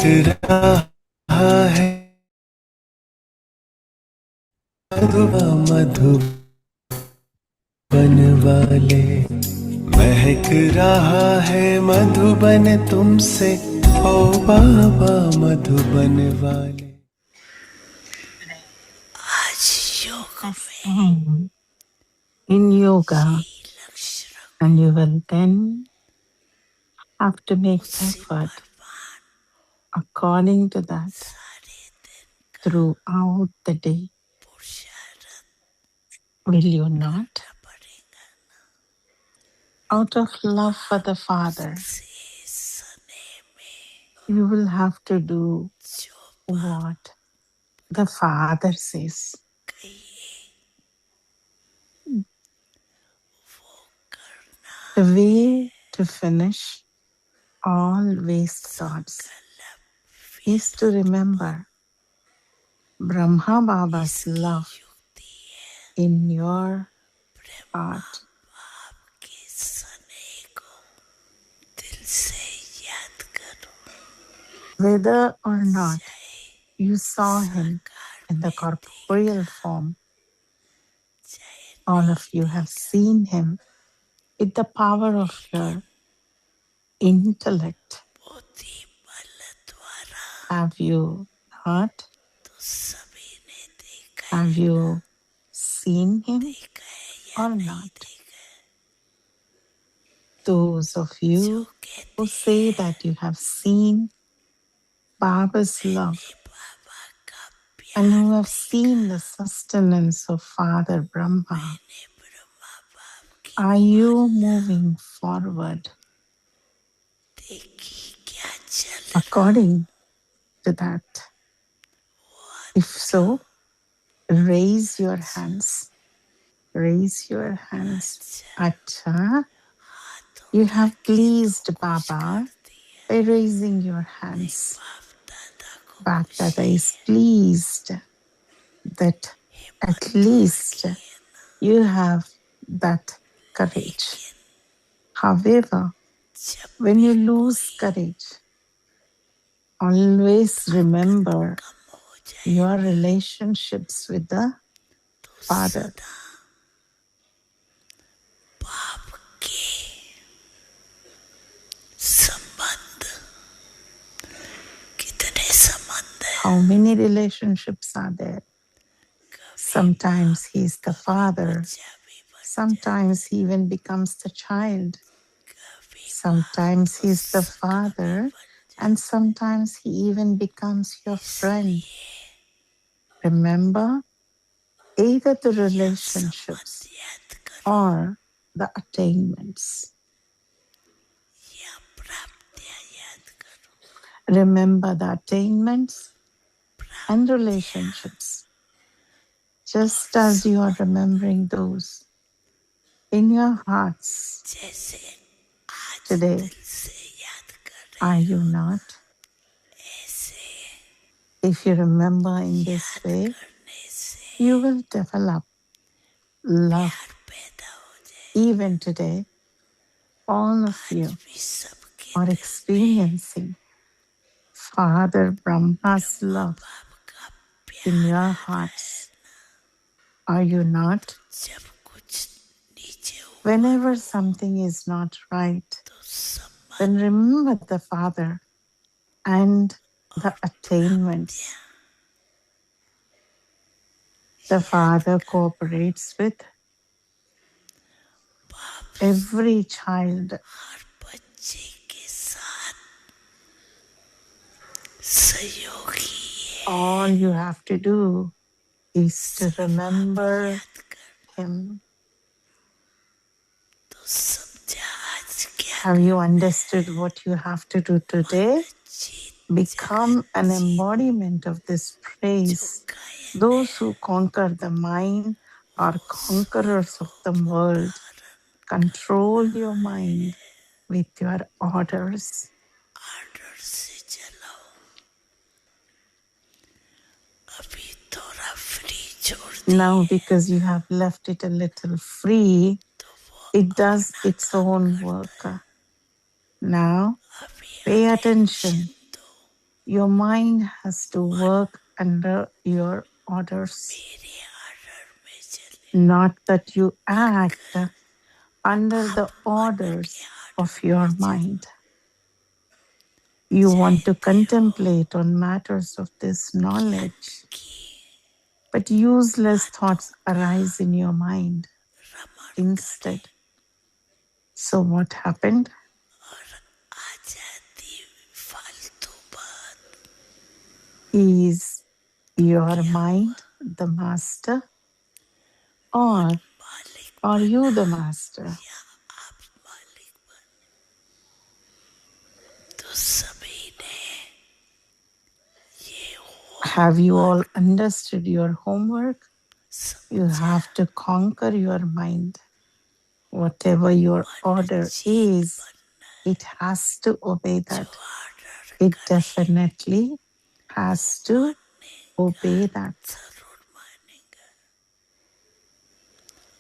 रहा है मधुबन वाले, महक रहा है मधुबन तुमसे, ओ बाबा मधुबन वाले। आज योग में in yoga, and you will then have to make effort according to that throughout the day. Will you not? Out of love for the Father, you will have to do what the Father says. The way to finish all waste thoughts is to remember Brahma Baba's love in your heart. Whether or not you saw him in the corporeal form, all of you have seen him with the power of your intellect. Have you not? Have you seen him or not? Those of you who say that you have seen Baba's love and who have seen the sustenance of Father Brahma, are you moving forward according to that? If so, raise your hands. Raise your hands. Acha, you have pleased Baba by raising your hands. Bapdada is pleased that at least you have that courage. However, when you lose courage, always remember your relationships with the Father. How many relationships are there? Sometimes he's the father. Sometimes he even becomes the child. Sometimes he's the father, and sometimes he even becomes your friend. Remember, either the relationships or the attainments. Remember the attainments and relationships, just as you are remembering those in your hearts today. Are you not? If you remember in this way, you will develop love. Even today, all of you are experiencing Father Brahma's love in your hearts. Are you not? Whenever something is not right, then remember the Father and the attainments. The Father cooperates with every child. All you have to do is to remember him. Have you understood what you have to do today? Become an embodiment of this praise. Those who conquer the mind are conquerors of the world. Control your mind with your orders. Now, because you have left it a little free, it does its own work. Now, pay attention Your mind has to work under your orders, मेरे order में चले not that you act under the आप मन के orders of order your में चले mind. You want to चाहते हो contemplate on matters of this ज्ञान knowledge, की but useless बातों thoughts का arise in your mind रमण करें instead. So, what happened और आ जाती फालतू बात is your क्या mind the master, मन or मालिक are you बना the master? या आप मालिक बने तो सभी ने ये Have you homework all understood your homework? You समझा have to conquer your mind. Whatever your मन order जीत is, बनना it has to obey जो that. ऑर्डर It करे definitely वो has to मानेगा obey that. जरूर मानेगा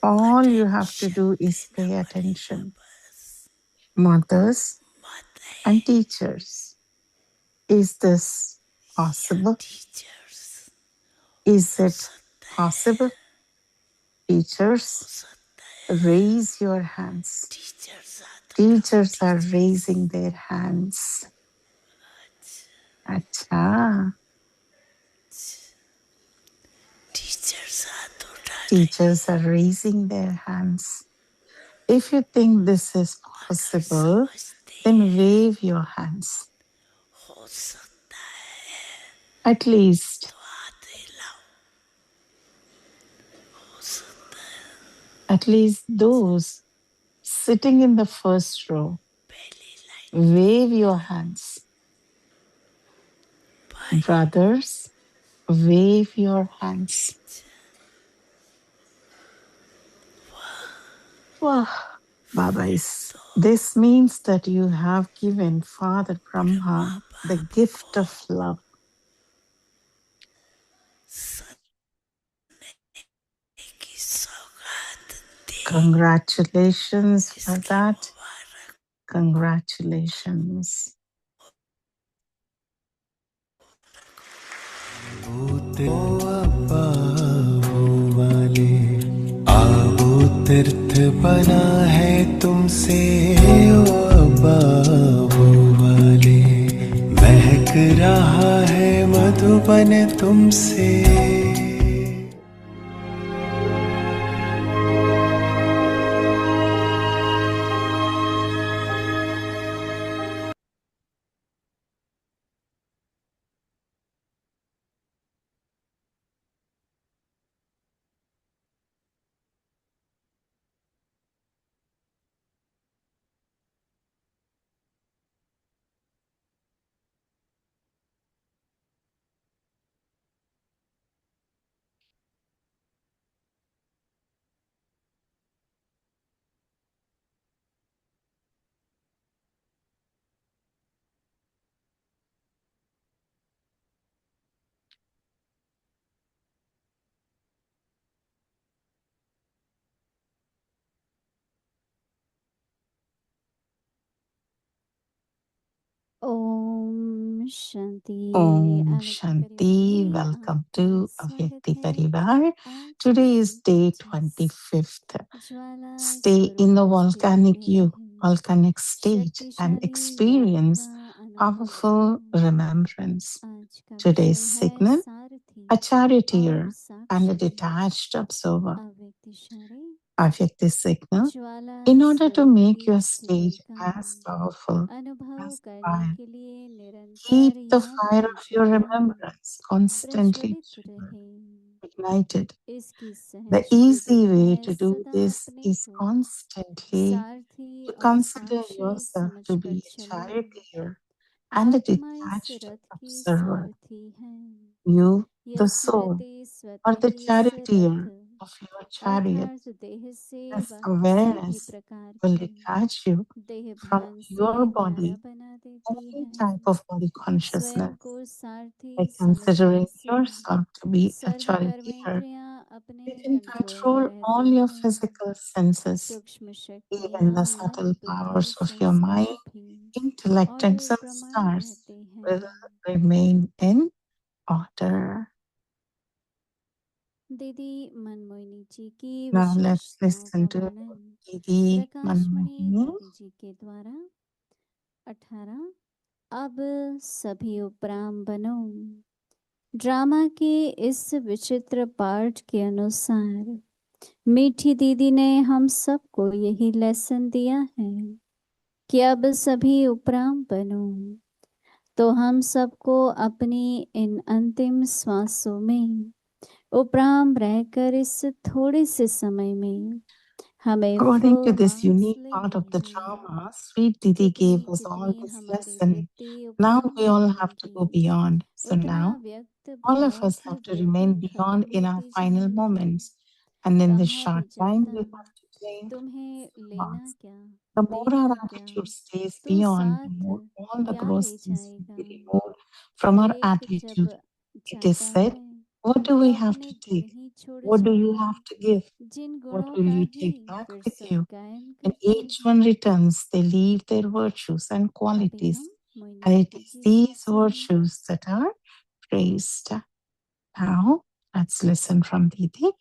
All you have to attention do is देना pay पड़ेगा attention. बस Mothers माताएं and teachers, is this या possible? टीचर्स Is हो it सकता है possible? हो Teachers, सकता है raise your hands. टीचर्स हाथ उठाओ Teachers are teachers raising their hands. अच्छा Acha. टीचर्स हाथ उठा रहे Teachers are raising their hands. If you think this is अगर possible, समझते then हैं wave your hands. हो सकता है At least, तो हाथ हिलाओ हो सकता है at least those sitting in the first row, पहली लाइन wave your hands. भाई Brothers, wave your hands. Wow, Baba is. तो This means that you have given Father Brahma Brahma the बाप gift को of love. सत्य की सौगात दी Congratulations for इसकी that. Mubarak Congratulations. होते हो अब्बा वो वाले आबो तीर्थ बना है तुमसे ओ अब्बा वो वाले महक रहा है मधुबन तुमसे ओम शांति। Om अव्यक्त परिवार Shanti. में Welcome आपका to स्वागत Avyakti है। Parivar. आज Today is हम day 25 25th. Jwala Stay in the स्वरूप स्थिति volcanic में रहें, volcanic stage and शक्तिशाली ज्ञान experience का अनुभव powerful करें। remembrance. आज का Today's विषय है signal, सारथी a और charioteer and a Sakshi. detached observer. अव्यक्त इशारे Avyakti signal, Jwala in order to make स्वरूपी your स्थिति stage का as powerful अनुभव as the करने fire, के लिए निरंतर keep the यहाँ fire की of your Jwala remembrance constantly प्रज्वलित रहे। ignited. इसकी The सहज विधि easy way है to do सदा this अपने is को constantly सारथी to और consider साक्षी yourself to समझकर be a चले। charioteer and a आत्मा इस detached रथ की observer. सारथी है, You, the soul, यस्मृति are the स्वते इस रथ, charioteer of your chariot. अर्थात देह से This व किसी भी awareness प्रकार will की detach you देह from भान your से न्यारा body, बना देती any है। type of body स्वयं consciousness, को by सारथी समझने considering से yourself to be a serve charioteer. कर्मेंद्रियां अपने You can कंट्रोल में control all रहती your हैं। physical senses, सूक्ष्म even शक्तियां the मन subtle बुद्धि powers of your mind, संस्कार भी intellect, and ऑटो प्रमाण samskars रहते will हैं। remain in order. दीदी मनमोहिनी जी की Now let's विशेषताओं listen का to वर्णन Didi प्रकाशमणि Manmohini. दीदी जी के द्वारा। 18 अब सभी उपराम बनो। ड्रामा के इस विचित्र पाठ के अनुसार मीठी दीदी ने हम सबको यही लेसन दिया है कि अब सभी उपराम बनो। तो हम सबको अपनी इन अंतिम श्वासों में उपराम रहकर इस थोड़े से समय में हमें According to वो this मार्क्स unique part लेने of the हैं drama, Sweet Didi gave जितनी us all जितनी this हमारी lesson. वृत्ति Now उपराम we all have to go बढ़ेंगी, beyond. So उतना now व्यक्त all of भाव us की have to वृत्ति remain खत्म beyond in our होती final जाएगी। moments. And in this कहा short भी time, जाता we have to change तुम्हें लेना thoughts. क्या, The more our देना क्या, attitude stays तो beyond, the साथ more all the क्या gross ले things will जाएगा। be removed from her our एक जब attitude. It is जाता said, है what do तो we have अपने to गुण take? ही छोड़ What do you जाता, have to give? Jin What गुणों will का you ही take back फिर with सब you? गायन When करते each हैं। one returns, they leave their virtues and अभी qualities. हम मोइनी And it दीदी is की these साथ सुनेंगे। virtues that are praised. Now, let's listen from Didi.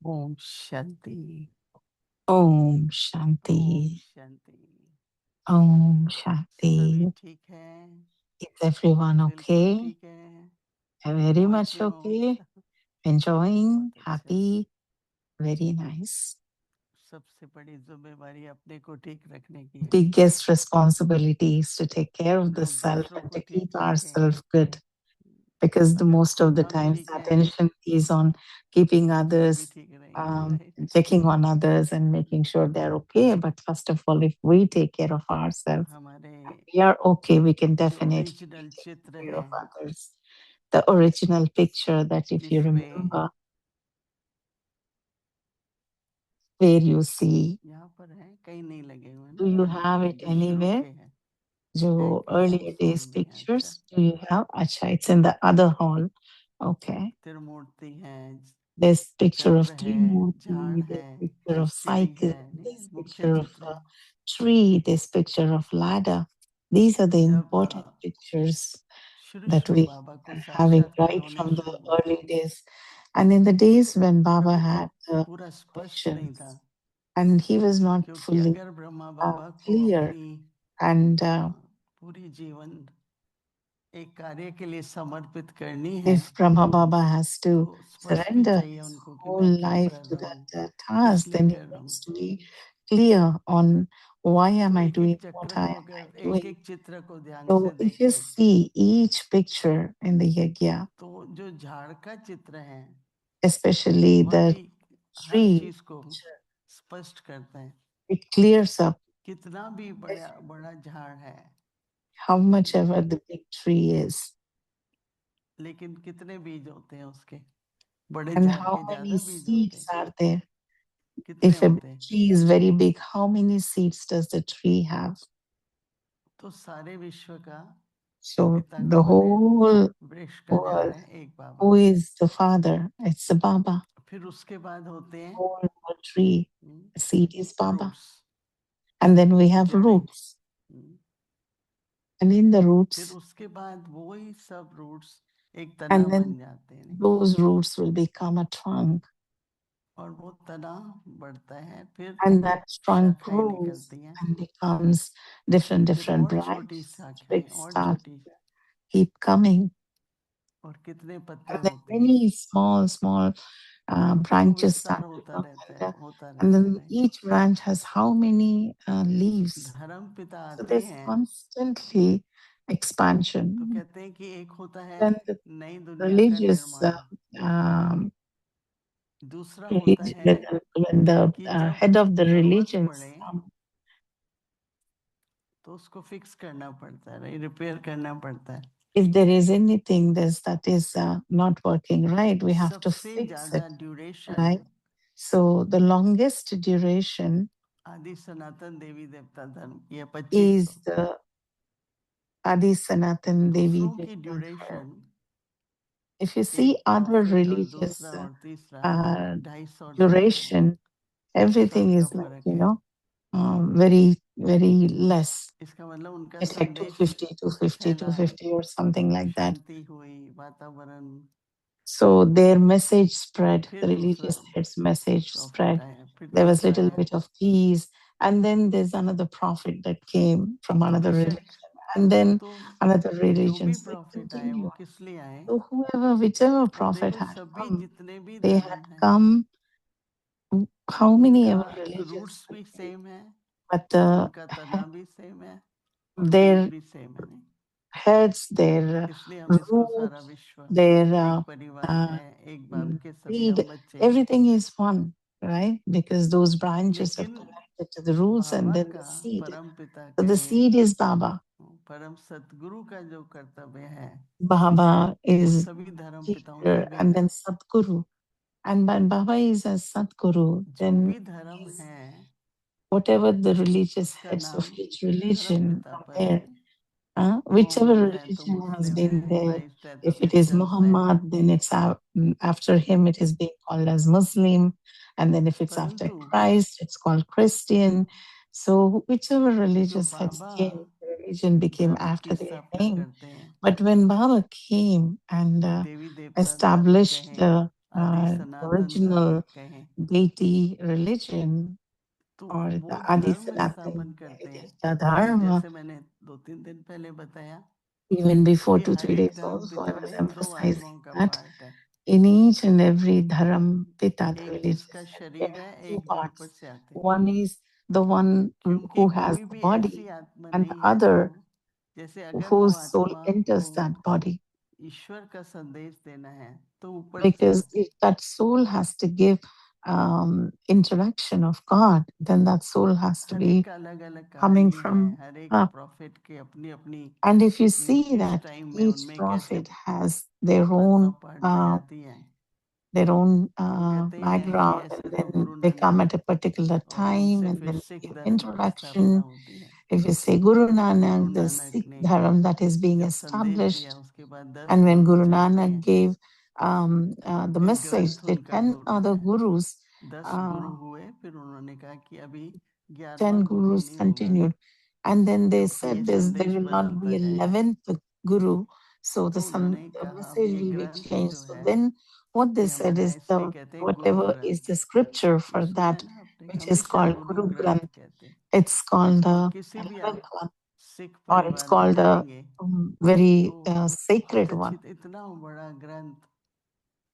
Om Shanti. Om Om Shanti. Shanti. Om सभी Shanti. ठीक है? Is everyone बिल्कुल okay? ठीक है। Very मौज much में हो? okay. Enjoying, बहुत अच्छा। happy, very nice. सबसे बड़ी जिम्मेवारी अपने को ठीक रखने की है। Biggest responsibility is to take care of the जो self दूसरों and को to ठीक keep रखें। ourselves good. Because the अगर most of the हम times ठीक the हैं attention is on keeping दूसरे भी others, ठीक रहेंगे, right? checking on others and making sure they're okay. But first of all, if we take care of ourselves, हमारे we are okay. We can जो definitely original take चित्र care है of others. The original picture that if you जिसमें remember, where you see, यहाँ पर है, कहीं नहीं लगे हुए do ना, you वही have it जो शुरू anywhere? के हैं। है जो क्या? earlier days नहीं है, अच्छा। pictures, do you have? Acha, it's in the other hall. Okay. त्रिमूर्ति है, There's picture of चक्र है, झाड़ Trimurti, there's है, picture of सीढ़ी cycle, है, नहीं there's मुख्य picture of चित्र a है। tree, there's picture of ladder. These are the जब important pictures शुरू that शुरू we बाबा को are having साक्षात्कार right होना from the शुरू हुआ, early days. And in the days when Baba अभी had तक the पूरा स्पष्ट नहीं visions, था, and he was not क्योंकि fully अगर ब्रह्मा बाबा को clear, अपनी and पूरी जीवन एक कार्य के लिए समर्पित करनी है, if Brahma Baba has तो to स्पष्ट भी surrender चाहिए his उनको कि whole मैं क्यों life कर to रहा that हूँ, task, किस लिए then he कर रहा हूँ। needs to be clear on why am तो I एक एक doing what चक्र I को, am अगर I एक doing. एक चित्र को ध्यान से So if you देखें, see each picture in the yajna, तो जो झाड़ का चित्र है especially the वही हर tree, चीज को स्पष्ट करता है। it clears up कितना भी बड़ा बड़ा झाड़ है, how much ever the big tree is, लेकिन कितने बीज होते हैं उसके, बड़े and झाड़ how के many ज्यादा बीज होते seeds हैं, are there. कितने If a होते हैं। tree is very big, how many seeds does the tree have? तो सारे विश्व का So पिता the कौन है? whole वृक्ष का झाड़ world, है एक बाबा। who is the father? It's the Baba. फिर उसके बाद होते हैं Whole world tree, the seed is Baba. Roots, And then we have जड़ें। roots. And in the फिर roots, उसके बाद वही सब रूट्स एक तना and बन then जाते हैं, those roots will become a trunk. और वो तना बढ़ता है, फिर And that trunk शाखाएं grows निकलती हैं, and becomes different फिर different और छोटी branches शाखाएं which और start छोटी, keep coming. और कितने पत्ते And then होते हैं। many small, small branches start to come, and then each branch has how many leaves? So there's constantly expansion. When the religious when the head of the religions तो उसको fix करना पड़ता है, repair करना पड़ता है. If there is anything that is not working right, we have to fix it, right? So the longest duration आदि सनातन देवी देवता धर्म ये 2500 is the Adi Sanatan Devi दूसरों की Devta dharma. Duration If you see other religious दूसरा और तीसरा uh, 250 और 300 duration, everything साल is का like, फर्क you है. know, very, very less. इसका मतलब उनका It's like संदेश 250, 250, फैला, 250 or something like that. शांति हुई, वातावरण. So their message spread, फिर the दूसरा religious head's message prophet spread. आया, फिर There was तीसरा little आया. bit of peace. And then there's another prophet that came from another बेशक, religion. And then तो another जो religion. भी So it प्रॉफिट आए वो continued. किस लिए आए? So whichever अब prophet देखो had सभी come, जितने भी they धर्म had हैं, come, how many उनका ever religions, रूट्स भी सेम है, but उनका तना भी सेम है और their बीज भी सेम है. नहीं, heads, their इसलिए हम इसको सारा roots, विश्व their एक परिवार uh, है, एक बाप के सभी seed, हम बच्चे हैं. everything is one, right? Because those branches are लेकिन connected to the roots and Baba then the का seed. परम पिता So the कहे, seed is Baba. परम सतगुरु का जो कर्तव्य है, Baba वो is सभी धर्म पिताओं से teacher and भिन्न then है. Satguru. And when Baba is a Satguru, जो then भी धर्म is है whatever the religious उसका heads of नाम each धर्म religion पिता are पर है. there. Whichever मोहम्मद है तो religion has मुस्लिम been है, there, क्राइस्ट है तो if it is क्रिश्चियंस है. Muhammad, then it's after him, it is being called as Muslim. And then if it's after परंतु Christ, it's called Christian. So whichever जो religious heads Baba came, the religion became धर्म after की their स्थापना name. करते हैं, But when Baba came and देवी देवता धर्म established कहें, the आदि सनातन धर्म original कहें, deity religion, तो or वो the Adi धर्म Sanatan स्थापन करते हैं. Devta Dharma, जैसे मैंने 2-3 दिन पहले बताया even before कि 2-3 हर एक days धर्म also, I पिता was में 2 emphasizing आत्माओं का that पार्ट है. in each and every dharam pita, the एक religious जिसका head, there शरीर are है, two एक जो ऊपर parts. से आते हैं. One is the one क्योंकि who has कोई the भी ऐसी body, आत्मा and the नहीं है जो, other जैसे अगर वो whose soul आत्मा enters को that body. ईश्वर का संदेश देना है तो ऊपर से, Because if that soul has to give interaction of God, then that soul has to her be एक का अलग अलग coming कहानी है, from हर एक up. प्रॉफिट के अपनी अपनी And if you see किस that टाइम में each उनमें कैसे prophet has their आत्मा own पाठ बजाती है. वो कहते हैं कि background, ऐसे and तो then Guru they come Nanak at a particular और time, उनसे and फिर then सिख they give धर्म की स्थापना introduction. होती है. If you say Guru Guru Nanak, the Nanak Sikh ने Dharam that is being जब संदेश दिया established, उसके बाद 10 and when गुरु Guru चलते Nanak हैं. gave the एक message, ग्रंथ the उनका 10 गुरु other है. gurus, 10 गुरु हुए, फिर उन्होंने कहा कि अभी 10 11वां गुरु gurus नहीं होगा continued. And then they क्योंकि ये said this, there संदेश will not बदलता be जाएगा. 11th guru. So तो उन्होंने the कहा अब message ये will be ग्रंथ changed. जो So है then what they ये हम said is इसलिए कहते हैं गुरु whatever is ग्रंथ. the scripture ये for सुना है that, ना आपने, which is हमेशा called गुरु Guru ग्रंथ Granth, कहते हैं. it's called और the किसी भी 11th आप one, सिख or it's परिवार में called a जाएंगे very तो sacred बहुत one. अच्छी, इतना बड़ा ग्रंथ,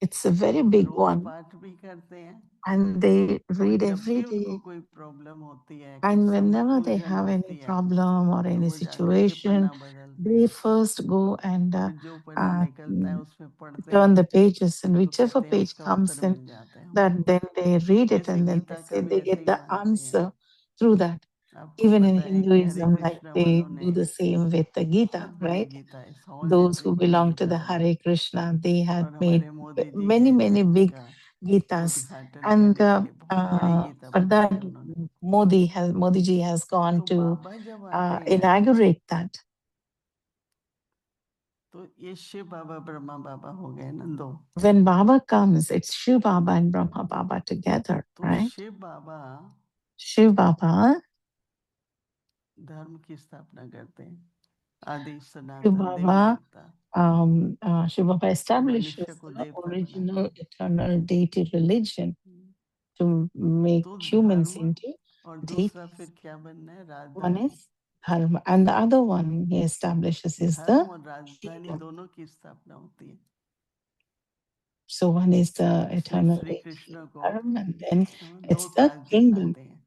It's a very big rose one, पाठ भी करते हैं. and they और read जब every भी उनको day. कोई प्रॉब्लम होती है, कुछ And whenever they उलझन have any होती है, problem or तो any वो जाकर के situation, पन्ना बदलते they हैं. first go and फिर जो पन्ना uh, निकलता है उसमें पढ़ते turn हैं the pages, and तो whichever कहते हैं page उसका comes उत्तर in, मिल जाता है that हमको. then they read it, जैसे and then they गीता का say भी they ऐसे get ही the मानते हैं. answer through that. आपको Even in पता है कि हरे Hinduism, like कृष्ण they वालों ने do the same with the बहुत Gita, बड़ी right? गीता है, 100 Those जितनी who बड़ी belong to गीता the है. Hare Krishna, they have और made हमारे मोदी जी many, गए थे many big उसका Gitas. उद्घाटन And करने के लिए, बहुत बड़ी गीता for बनाई that, है उन्होंने. Modi ji has gone तो to बाबा जब आते हैं inaugurate that. तो ये शिव बाबा ब्रह्मा बाबा हो गए ना दो. When Baba comes, it's Shiv Baba and Brahma Baba together, तो right? शिव बाबा Shiv Baba, धर्म की स्थापना करते हैं, आदि Shiv सनातन देवी Baba, देवता, Shiv Baba establishes मनुष्य को the देवता original बनाते eternal deity religion हैं. to make तो humans धर्म into और दूसरा deities. फिर क्या बनना है, One राजधानी. is Dharma, and the other one he establishes is धर्म the और राजधानी kingdom. दोनों की स्थापना होती है. So one is the इसलिए eternal श्री deity कृष्ण को Dharma, and then दो it's the ताज kingdom. दिखाते हैं,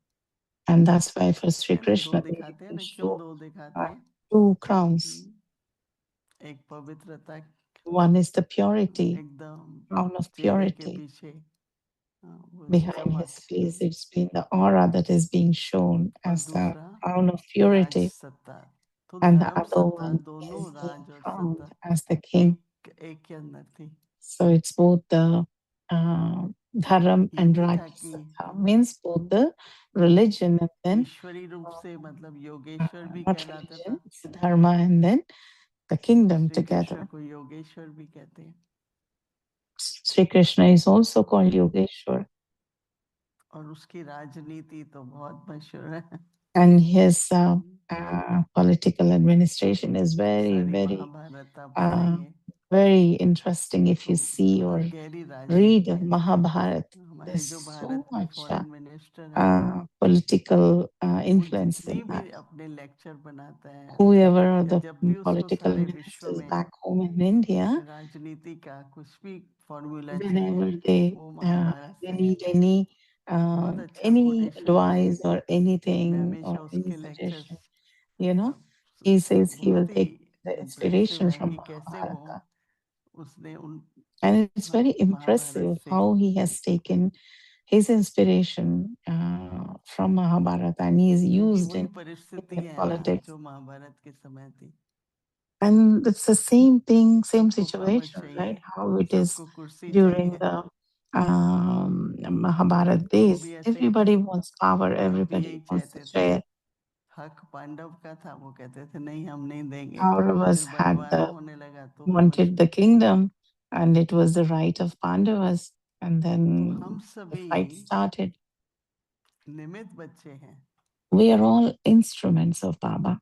And that's why for Sri है ना, दो Krishna, they दिखाते हैं will ना, क्यों show दो दिखाते हैं? 2 crowns. एक पवित्रता, One is the purity, एकदम crown of चेहरे के purity. पीछे वो Behind चमक, his face, it's been the aura that is being shown और as the दूसरा crown of राज purity. सत्ता। तो And the धर्म other सत्ता one दोनों is being राज और crowned सत्ता as the king. एक के अंदर थी। So it's both the dharam ये and नहीं raj था कि sattva, means both the religion and then ईश्वरी रूप से, मतलब योगेश्वर भी not कहलाता religion, था। it's dharma and then the kingdom Shri Krishna together. को योगेश्वर भी कहते हैं, Sri Krishna is also called Yogeshwar, और उसकी राजनीति तो बहुत मशहूर है। and his political administration is very, सारी very, महाभारत आप पढ़ेंगे, very interesting if you तो see or बहुत गहरी read राजनीति है। Mahabharata. हमारे There's जो so भारत में much फॉरेन मिनिस्टर है, political वो influence जितनी in भी that. अपने लेक्चर बनाता है, Whoever are या the जब भी उसको political सारे विश्व ministers में back home in India, राजनीति का कुछ भी फॉर्मूला चाहिए, whenever they वो महाभारत they से need आता है। बहुत अच्छा any कोटेशन है, advice or मैं anything हमेशा or any उसके lectures, suggestion, he says he will बहुत ही take the इम्प्रेसिव inspiration है from कि कैसे वो Mahabharata. उसने उन And it's very Mahabharat impressive से, how he has taken his inspiration from Mahabharata and he is क्योंकि used वही in परिस्थिति Indian है ना politics. जो महाभारत के समय थी। And it's the same thing, same सबको पावर situation, right? चाहिए, How it is सबको कुर्सी during चाहिए, the Mahabharat तो वो days. भी ऐसे ही थे, Everybody wants power, वो भी everybody यही wants to चाहते थे। share. हक पांडव का था, वो कहते थे नहीं हम नहीं देंगे, Kauravas फिर had बंटवारा होने लगा तो फिर wanted the kingdom, and it was the right of Pandavas. And तो then हम the सभी fight started. निमित्त बच्चे हैं, We are all instruments of Baba.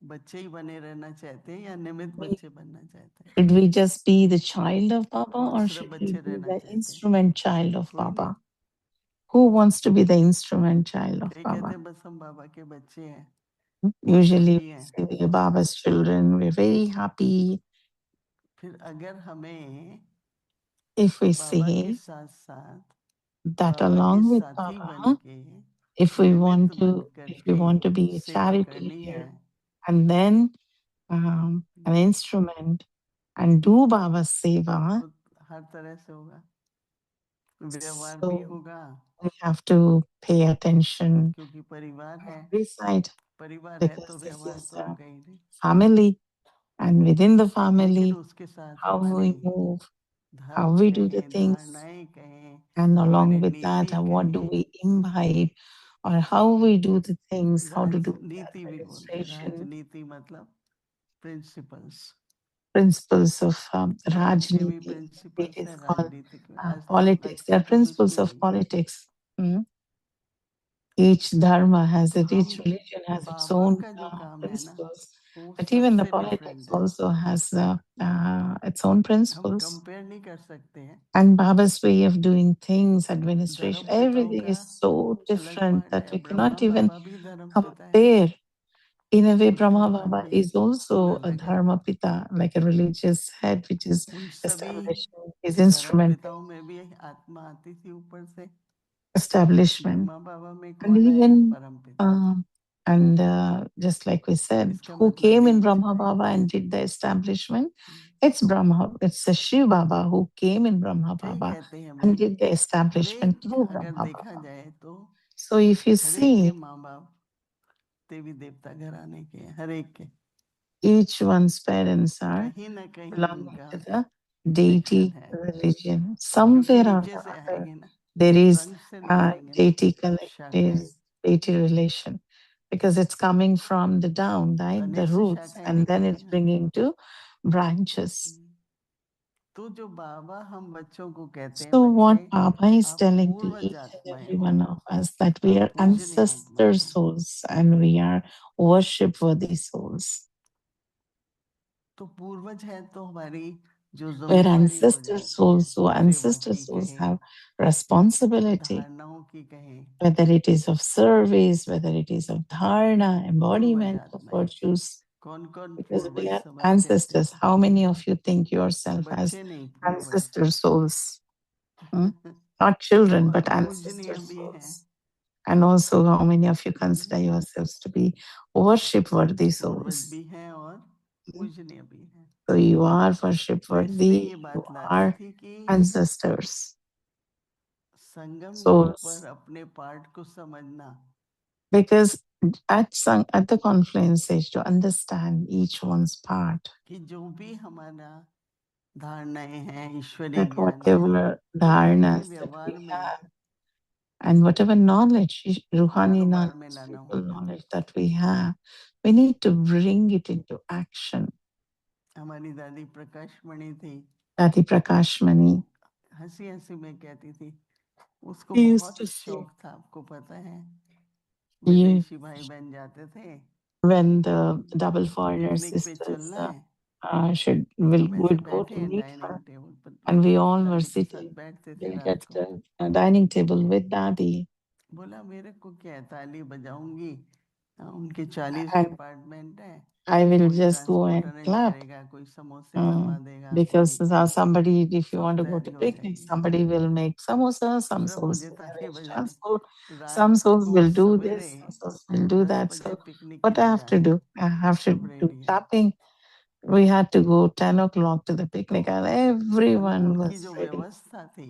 बच्चे ही बने रहना चाहते हैं या निमित्त We, बच्चे बनना चाहते हैं? should we just be the child of Baba or दूसरे should we बच्चे be रहना the चाहते हैं? instrument child of कोई नहीं, Baba? Who wants to be the instrument child of कई कहते Baba? हैं बस हम बाबा के बच्चे हैं, बहुत Usually सुखी we हैं। say we are Baba's children, we're very happy. फिर अगर हमें If we बाबा के say साथ साथ that बाबा के along with साथी बन Baba, के if we निमित्त want बन to, if we करके want to be a सेवा charity करनी है, here and then an instrument and do Baba's seva, तो हर तरह से होगा, व्यवहार भी so होगा, we have to pay attention क्योंकि परिवार on है, every side परिवार है तो because this व्यवहार is तो a होगा ही नहीं। family, and within the लेकिन family, उसके साथ how हमारी we move, how धर्म we do the कहें, things, धारणाएं कहें, and along हमारे with that, नीति what do कहें, we imbibe or how we do the things, how to do the राजनीति भी बोलते हैं, administration, राजनीति मतलब प्रिंसिपल्स, principles of धर्म के भी Rajniti. It प्रिंसिपल्स is है, called राजनीतिक में आज politics. They are अच्छा तो कुछ principles भी of नहीं। politics. Mm. Each dharma has तो it, हम each religion has its Baba own का जो काम है ना, principles. वो But even the सबसे politics डिफरेंट है, also has its own हम principles. कंपेयर नहीं कर सकते हैं। And Baba's way of doing things, administration, धर्म पिताओं everything का is so अलग different पार्ट that है, we ब्रह्मा cannot even बाबा भी धर्म पिता है, compare. In a way, उसका Brahma पार्ट Baba भी is also a अलग है। dharma pita, like a religious head, which is उन सभी establishing his धर्म instrument पिताओं में भी आत्मा आती थी ऊपर से। establishment. ब्रह्मा बाबा में And कौन आया? even, परम पिता। just like we said, इसका who मतलब came in एक Brahma है। Baba and did the establishment? It's Brahma, it's the Shiv Baba who came in Brahma कई Baba कहते हैं and भाई, did the establishment हरेक through अगर Brahma देखा Baba. जाए तो So if you हरेक के see, माँ बाप देवी देवता घराने के हैं, हरेक के each one's parents are कहीं ना कहीं belonging उनका to the कनेक्शन deity है, religion. क्योंकि Somewhere or नीचे the से other, आएंगे ना, there is रंग से a निकलेंगे ना, deity शाखाएं। collective, deity relation, because it's coming from the down, right? The तने से roots, शाखाएं and then निकलेंगी it's ना। bringing to branches. तो जो बाबा हम बच्चों को कहते हैं, So बच्चे what Baba is आप telling to पूर्वज each and आत्माएं every हो, one of us that we आप are पूजनीय ancestor आत्माएं हो। souls and we are worship worthy souls. तो पूर्वज है तो हमारी जो We're जिम्मेवारी हो ancestor जाती है, souls, so सेवा ancestor की souls कहें, have responsibility, धारणाओं की कहें, whether it is of service, whether it is of dharana, पूर्वज embodiment of आत्माएं। virtues. Because we are ancestors. How many of you think yourself as बच्चे नहीं थे, ancestor souls? Not children, और but पूजनीय ancestor भी हैं। souls. And also, how many of you consider yourselves to be worship worthy पूर्वज souls? भी हैं और पूजनीय भी हैं। So you are worship मैं इसलिए ये worthy, you बात ला रही are थी कि ancestors. संगम युग Souls. पर अपने पार्ट को समझना, Because at the confluence stage, to understand each one's part, कि जो भी हमारा धारणाएं हैं ईश्वरीय that ज्ञान है, whatever वो अपने dharnas that व्यवहार we में have, and whatever knowledge, Ruhani कारोबार knowledge, में लाना spiritual होता है। knowledge that we have, we need to bring it into action. हमारी दादी प्रकाश मणि थी, Dati Prakashmani हंसी हंसी में कहती थी, उसको he used बहुत to say, शौक था, आपको पता है, you, विदेशी भाई बन जाते थे, when the double foreigner picnic पे sisters चलना है, हम ऐसे would go बैठे to हैं meet डाइनिंग her, टेबल पर, and we all were दादी के साथ sitting बैठते थे right रात at को। the dining table with Dadi. बोला मेरे को क्या है, ताली बजाऊंगी, उनके 40 And डिपार्टमेंट है, I will कोई just go transport and arrange clap. करेगा, कोई समोसे बनवा देगा, Because कोई somebody, if you सब want to go to तैयारी हो picnic, जाएगी, somebody will make samosa, some सब souls मुझे will ताली arrange बजाने। transport, रात some souls को will do सवेरे this, some souls will do 10 that. बजे So पिकनिक के what I लिए have to जाना है, do? I have to सब do रेडी है। clapping. We had to go 10 o'clock to the तो picnic and मतलब everyone उनकी was जो ready. व्यवस्था थी,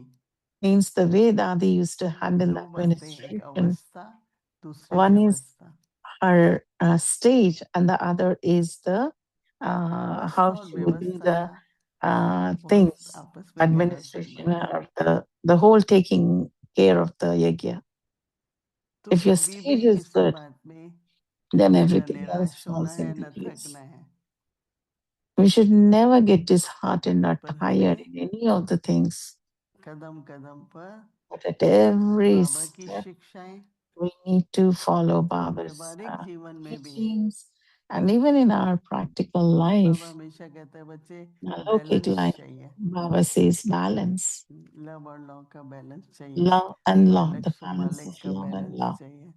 Means the way Dadi used to handle the दो बातें, एक administration. अवस्था, दूसरी One is व्यवस्था। her stage and the other is the अवस्था how और she would do व्यवस्था the बहुत things, आपस में गहरा administration संबंध है। or the whole taking care of the yajna. तो If your कभी भी stage is किसी good, बात में then न everything else निराश होना falls है, into न place. थकना है, We should never get disheartened or पर tired हमें in any of the things. कदम कदम पर But at every बाबा की step, शिक्षाएं, we need to follow और Baba's व्यवहारिक जीवन में भी teachings. And even in our practical Baba life, हमेशा कहता है, बच्चे in our Lokik balance life, चाहिए, Baba says balance. लव और लव का बैलेंस चाहिए, Love and law, बालक the सो balance मालिक of का love and बैलेंस law. चाहिए।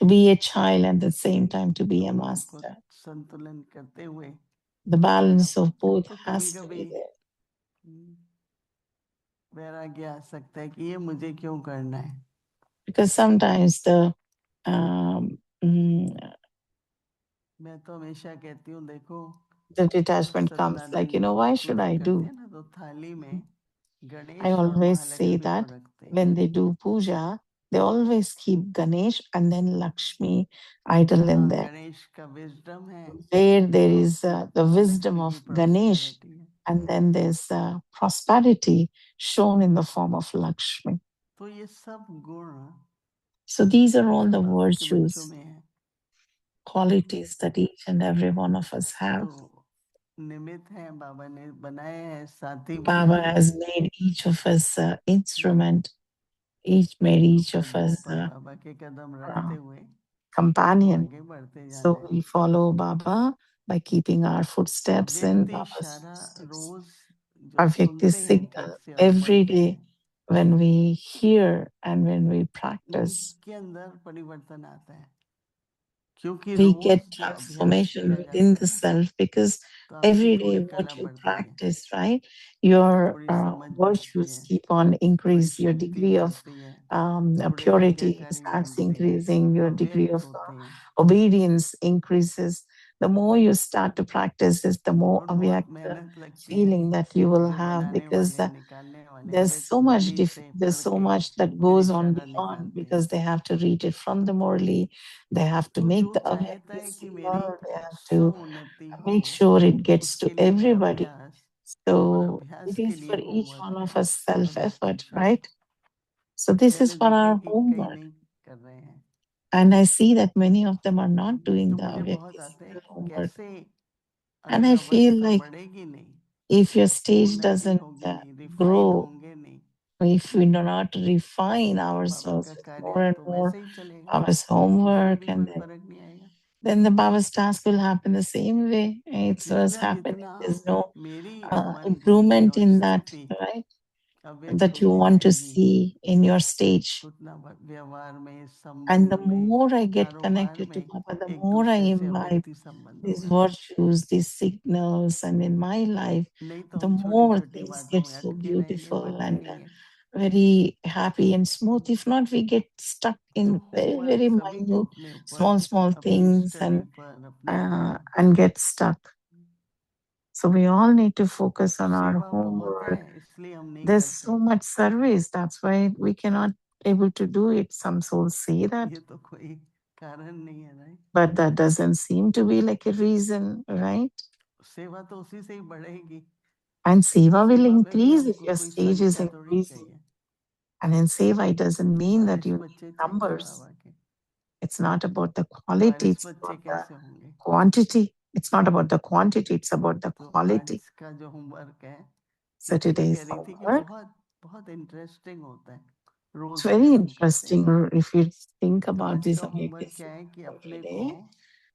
To be a child and at the same time to be a दोनों को master. संतुलन करते हुए The चलना balance of पड़ता है। both तो कभी has to कभी be there. वैराग्य आ सकता है कि ये मुझे क्यों करना है। Because sometimes um, mm, मैं तो हमेशा कहती हूँ, देखो the जब detachment comes like, Satyanarayan why should Puja I करते do? हैं ना, तो थाली में I गणेश और always say महालक्ष्मी को that रखते हैं। when they do puja, they always keep Ganesh and then Lakshmi idol in जहाँ there. गणेश का विजडम है, There is the wisdom Mahalakshmi की of Ganesh, प्रॉस्पेरिटी है। and then there's prosperity shown in the form of Lakshmi. तो ये सब गुण So these are all the बाबा के बच्चों virtues, में है। qualities that each and every one of us have. तो निमित्त है, बाबा ने बनाए हैं, साथी Baba बनाए हैं। has made each of us instrument, made तो each of कदमों us पर बाबा के कदम रखते uh, हुए companion. आगे बढ़ते जाना So है। we follow Baba by keeping our footsteps in अव्यक्त Baba's इशारा footsteps. रोज जब Avyakti सुनते हैं ठीक signal से और every बढ़ते day हैं, when we hear and when we practice, उनके अंदर परिवर्तन आता है, क्योंकि we रोज get जो अभ्यास transformation किया within जाता है the ना, self because तो आपकी every थोड़ी day कला what you बढ़ती है, practice, right? Your थोड़ी समझ बढ़ती virtues है, keep on थोड़ी increase, your शक्ति degree of बढ़ती है, थोड़े purity आज्ञाकारी starts बनते हैं, increasing, your degree अव्यक्त of होते हैं, obedience increases. The more you start to practice this, the more और बहुत avyakta मेहनत लगती है। feeling that you will जो have बनाने because वाले हैं, निकालने वाले हैं, there's वे so तो much गली से there's पढ़ so के much that फिर goes on इशारा beyond निकालते हैं। because they have to read it from the Murli, they have to तो make जो the चाहता avyakti है कि मेरी signal, they have to सौन्नति हो, make sure it gets to उसके लिए है everybody. अभ्यास, और So अभ्यास it के is लिए for each होमवर्क one है of us अव्यक्त self-effort, इशारा। right? So this is मैंने for देखा है our कि कई homework. नहीं कर रहे हैं, And I see that many of them are not doing तो the मुझे बहुत avyakti आता है signal कि homework. कैसे And I अगर feel अवस्था like बढ़ेगी नहीं, if your stage उन्नति doesn't होगी नहीं, रिफाइन grow, होंगे नहीं, if we do not refine तो बाबा ourselves का with more कार्य and तो more वैसे ही चलेगा, Baba's उसमें homework, भी and कोई फर्क नहीं आएगा। then the Baba's task will happen the same way. It's what's जितना happening. जितना There's no मेरी मन बुद्धि improvement और in that, स्थिति right? that you want to see in your stage. And the more I get connected to Baba, the more I imbibe these virtues, these signals, and in my life, the more things get so beautiful and very happy and smooth. If not, we get stuck in very, very minute, small things and get stuck. So we all need to focus on our homework. There's so much service. That's why we cannot able to do it. Some souls say that. But that doesn't seem to be like a reason, right? And seva will increase if your stage is increasing. And in seva, it doesn't mean that you need numbers. It's not about the quality, it's about the quantity. It's not about the quantity, it's about the quality. So today's homework, it's very interesting if you think about this every day.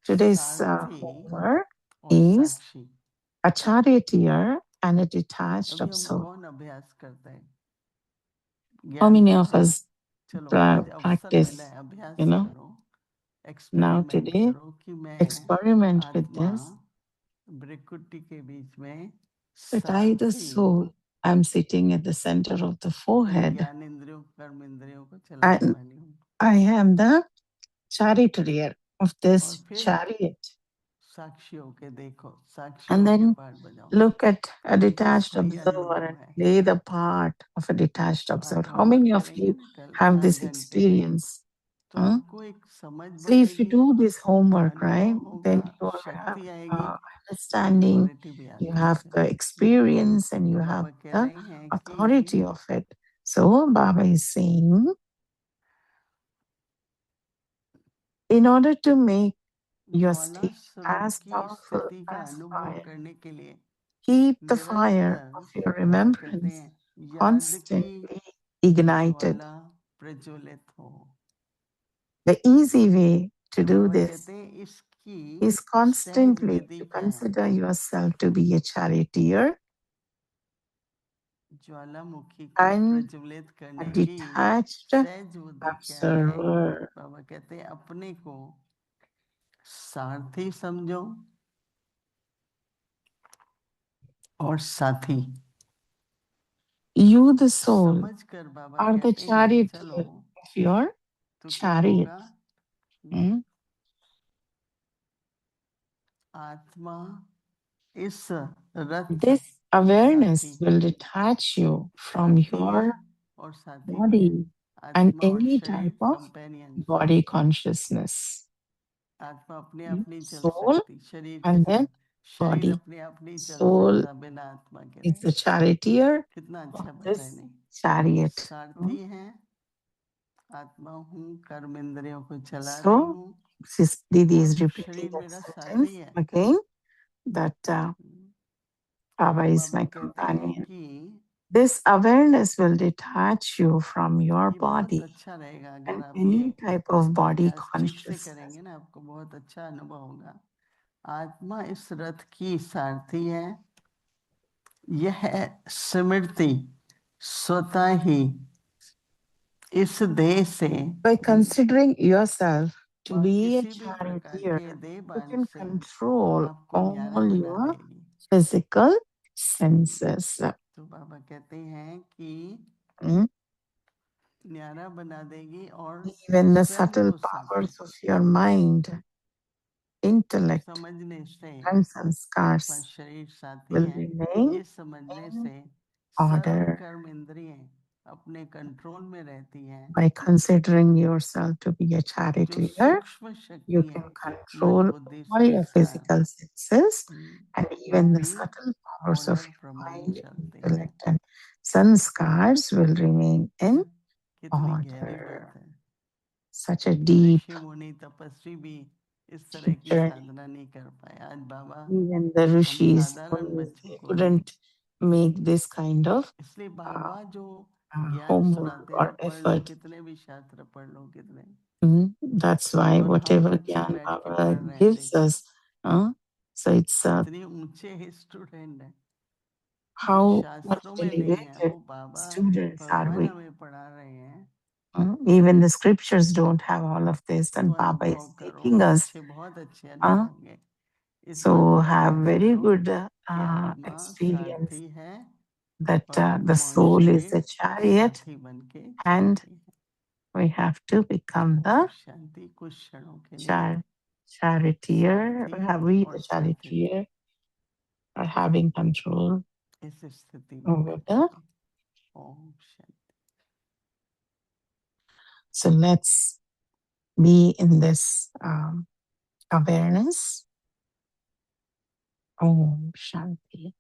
Today's homework is a charioteer and a detached observer. How many of us practice, now today, experiment with this. That I, the soul, I'm sitting at the center of the forehead. And I am the charioteer of this chariot. And then look at a detached observer and play the part of a detached observer. How many of you have this experience? So if you do this homework, right, then you have understanding, you have the experience, and you have the authority of it. So Baba is saying, in order to make your state as powerful as fire, keep the fire of your remembrance constantly ignited. The easy way to do this is constantly to consider yourself to be a charioteer and a detached observer. सारथी समझो और साथी. You, the soul, are the charioteer of your chariot. This awareness will detach you from your body and any type of body consciousness. Soul and then body. Soul is the charioteer of this chariot. So, Didi is repeating that sentence again, that Baba is my companion. This awareness will detach you from your body and any type of body consciousness. आत्मा इस रथ की सारथी है. यह स्मृति स्वतः ही इस देह से, by considering yourself to be a charioteer, you can control all your physical senses. तो बाबा कहते हैं कि न्यारा बना देगी और even the subtle powers of your mind, intellect, and sanskars will remain in order. By considering yourself to be a charioteer, you can control all your physical senses and even the subtle powers of your mind, intellect, and sanskars will remain in order. Such a deep journey. Even the rishis couldn't make this kind of homework or effort. That's why whatever Gyan Baba gives us, so it's how much शास्त्रों में नहीं है, elevated वो बाबा students are भगवान we. हमें पढ़ा रहे हैं। Even the scriptures don't have all of this, and तो Baba is अनुभव करो, taking us बहुत अच्छे अनुभव होंगे। इस so बात को have अभ्यास very करो good कि आत्मा experience सारथी है that और the भगवान soul is the शरीर chariot, साथी बनके and चलते हैं। we have to become the शांति कुछ क्षणों के लिए charioteer. सारथी Have we और the साथी charioteer are having control इस स्थिति में over the. Om Shanti. So let's be in this awareness. Om Shanti.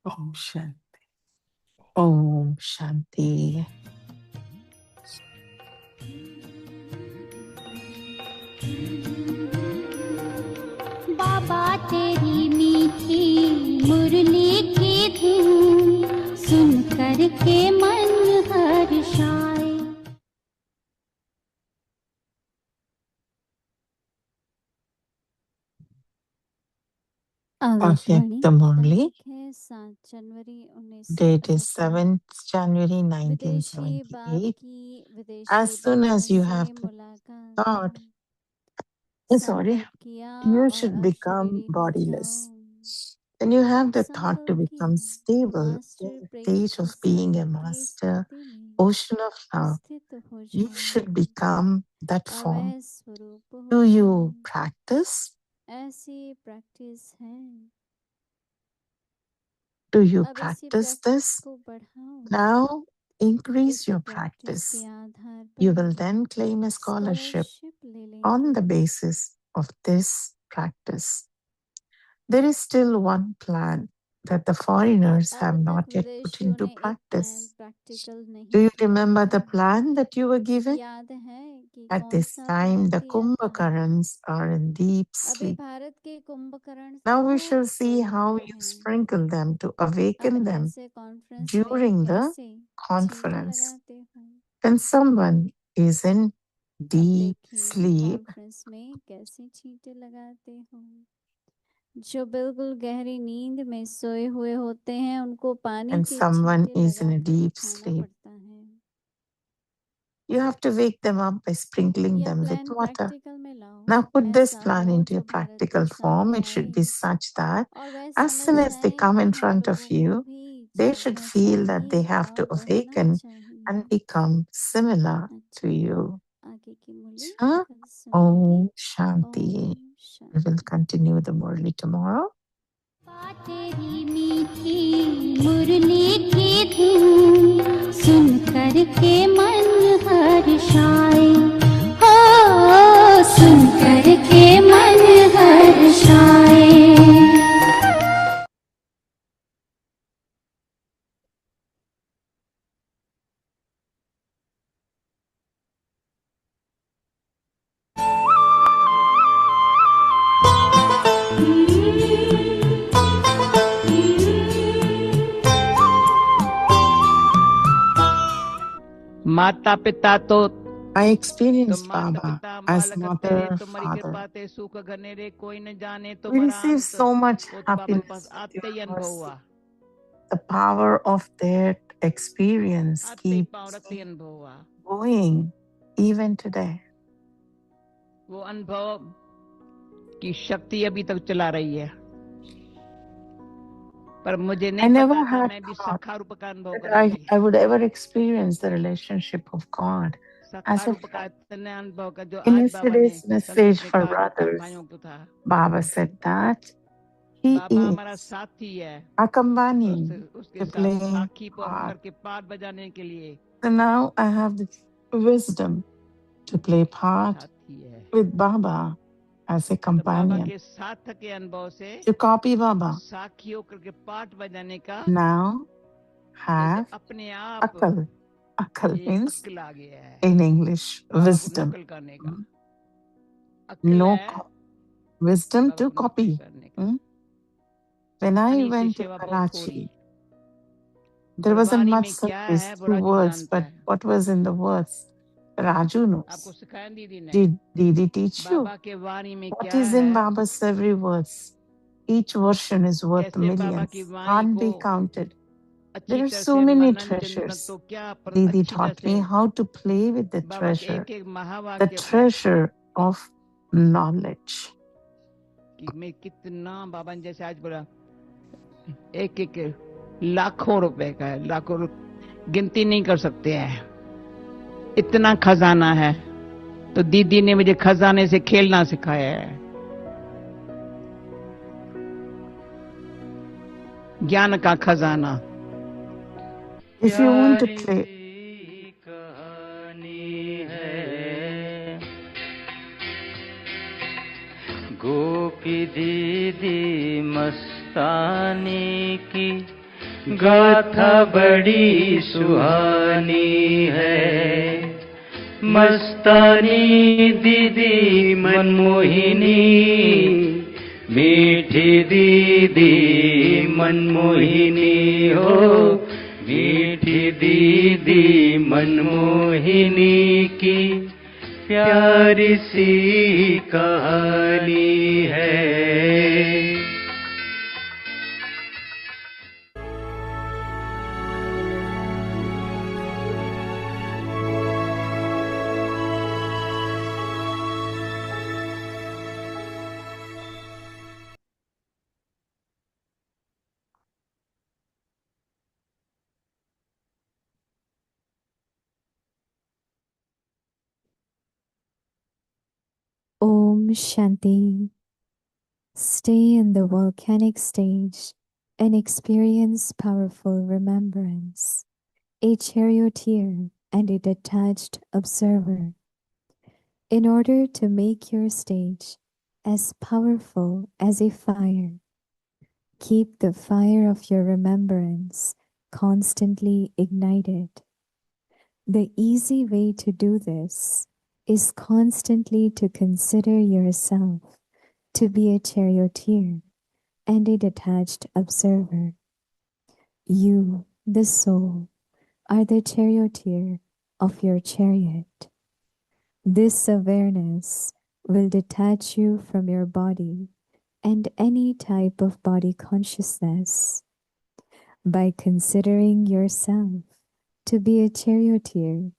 Om Shanti. Om Shanti. बाबा तेरी मीठी मुरली की धुन सुन कर के मन हर्षाए। Akashvani Murli. 7 January Date is 1978। 7th January विदेशी बाप 1978. की As विदेशी soon बाबा as you से have the मुलाकात thought, है। sorry, संकल्प किया you और should अब become शरीरी हो bodiless. जाऊं। Then you have the thought to संकल्प become किया stable in master the Prem stage की of being a सानिध्य master, स्थिति में ocean of love. स्थित हो You should जाऊं become that और form. वह स्वरूप हो Do you जाऊं। practice? ऐसी प्रैक्टिस है। Do you अब इसी practice प्रैक्टिस this? को बढ़ाओ। Now increase इसी your प्रैक्टिस practice. के आधार You पर will then claim a scholarship scholarship ले on लेंगे। the basis of this practice. There is still one plan that the foreigners अब have not तक yet put विदेशियों into ने एक प्लान practice. प्रैक्टिकल Do नहीं you किया remember the है। plan that you were given? याद है कि At कौन this सा time, प्लान the दिया था। Kumbhakarans are in deep अभी sleep. भारत के कुंभकर्ण Now we खूब shall see सोए how हुए you हैं। sprinkle them to अब awaken them ऐसे कॉन्फ्रेंस में during the कैसे छींटे conference. लगाते हो। When someone is in अब deep देखिए sleep, कॉन्फ्रेंस में कैसे छींटे लगाते हो। जो बिल्कुल गहरी नींद में सोए हुए होते हैं उनको पानी when के someone छींटे is in a लगाकर deep उठाना sleep, पड़ता है। you have to wake them up by sprinkling यह them with plan water. Practical में लाओ। Now put this ऐसा plan हो into जो a भारत practical के form. सामने It should आए be such that और वह as समझ soon as they जाएं come कि in हम front of लोगों को you, भी they should जागना feel that they चाहिए have to और बढ़ना awaken चाहिए। and become similar to अच्छा, you. आगे की मुरली Huh? कल सुनेंगे। Om Shanti. Om We will Shanti. continue the Murli tomorrow. तेरी मीठी मुरली की धुन सुन कर के मन हर्षाए। हो सुन कर के मन हर्षाए। माता पिता तो I experienced माता Baba पिता as बालक तेरे mother, तुम्हारी father. कृपा ते सुख घने रे कोई न जाने We receive तुम्हारा so much वो तो बाबा के पास happiness with आते ही your अनुभव mercy. हुआ। The power of their experience आते ही keeps पावरती अनुभव हुआ। going even today. वो अनुभव की शक्ति अभी तक चला रही है। पर मुझे I नहीं never पता था had मैं भी thought सखा रूप का अनुभव that करूंगी। I would ever experience the relationship of God सखा as a रूप का इतना अनुभव का जो In आज बाबा ने yesterday's message संदेश में for कहा जो brothers, भाइयों को था। Baba said that he बाबा हमारा is साथी है, accompanying उसके to साथ play साखी part. करके पाठ बजाने के लिए So now I have the wisdom to play part साथी है। with Baba as a तो बाबा companion, के साथ के अनुभव से to copy Baba. साखी होकर के पाठ बजाने का Now जैसे have अपने आप akal. Akal एक means अक्ल आ गया है in English बाबा को wisdom. नकल करने का। Hmm? अक्ल No है wisdom बाबा to को नकल copy. करने का। Hmm? When I वाणी से went to सेवा बहुत थोड़ी, Karachi, there पर wasn't वाणी much में क्या service है वो through राजू words, जानता but है। what was in the words, Raju आपको knows. सिखाया दीदी ने Did he teach you? बाबा के वाणी में What क्या is in है। Baba's every words? Each version is worth कैसे बाबा की millions, वाणी can't को be counted. अच्छी There are तरह so से many मनन चिंतन treasures. तो क्या पर Didi अच्छी तरह taught से me how to play with the बाबा के treasure, एक एक the महावाक्य को treasure of knowledge. कि मैं कितना बाबा ने जैसे आज बोला एक एक लाखों रुपए का है, लाखों गिनती नहीं कर सकते हैं, इतना खजाना है। तो दीदी ने मुझे खजाने से खेलना सिखाया है, ज्ञान का खजाना। If you want to play, कहानी है गोपी दीदी मस्तानी की गाथा बड़ी सुहानी है। मस्तानी दीदी मनमोहिनी, मीठी दीदी मनमोहिनी हो, मीठी दीदी मनमोहिनी की प्यारी सी कहानी है। Om Shanti. Stay in the volcanic stage and experience powerful remembrance, a charioteer and a detached observer. In order to make your stage as powerful as a fire, keep the fire of your remembrance constantly ignited. The easy way to do this is constantly to consider yourself to be a charioteer and a detached observer. You, the soul, are the charioteer of your chariot. This awareness will detach you from your body and any type of body consciousness. By considering yourself to be a charioteer,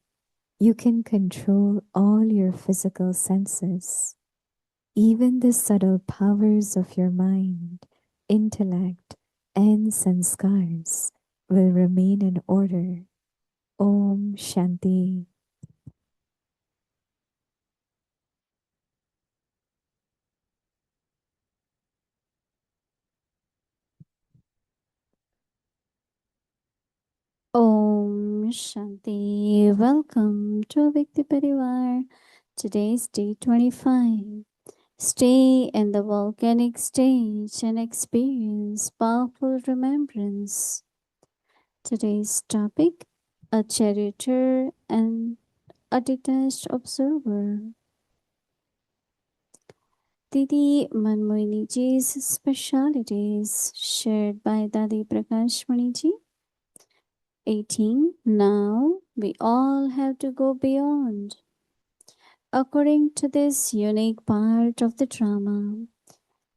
you can control all your physical senses. Even the subtle powers of your mind, intellect, and sanskars will remain in order. Om Shanti. Om Shanti. Welcome to Vikti Parivar. Today's day 25. Stay in the volcanic stage and experience powerful remembrance. Today's topic, a charioteer and a detached observer. Didi Manmohini Ji's specialities shared by Dadi Prakashmani Ji. 18. Now we all have to go beyond. According to this unique part of the drama,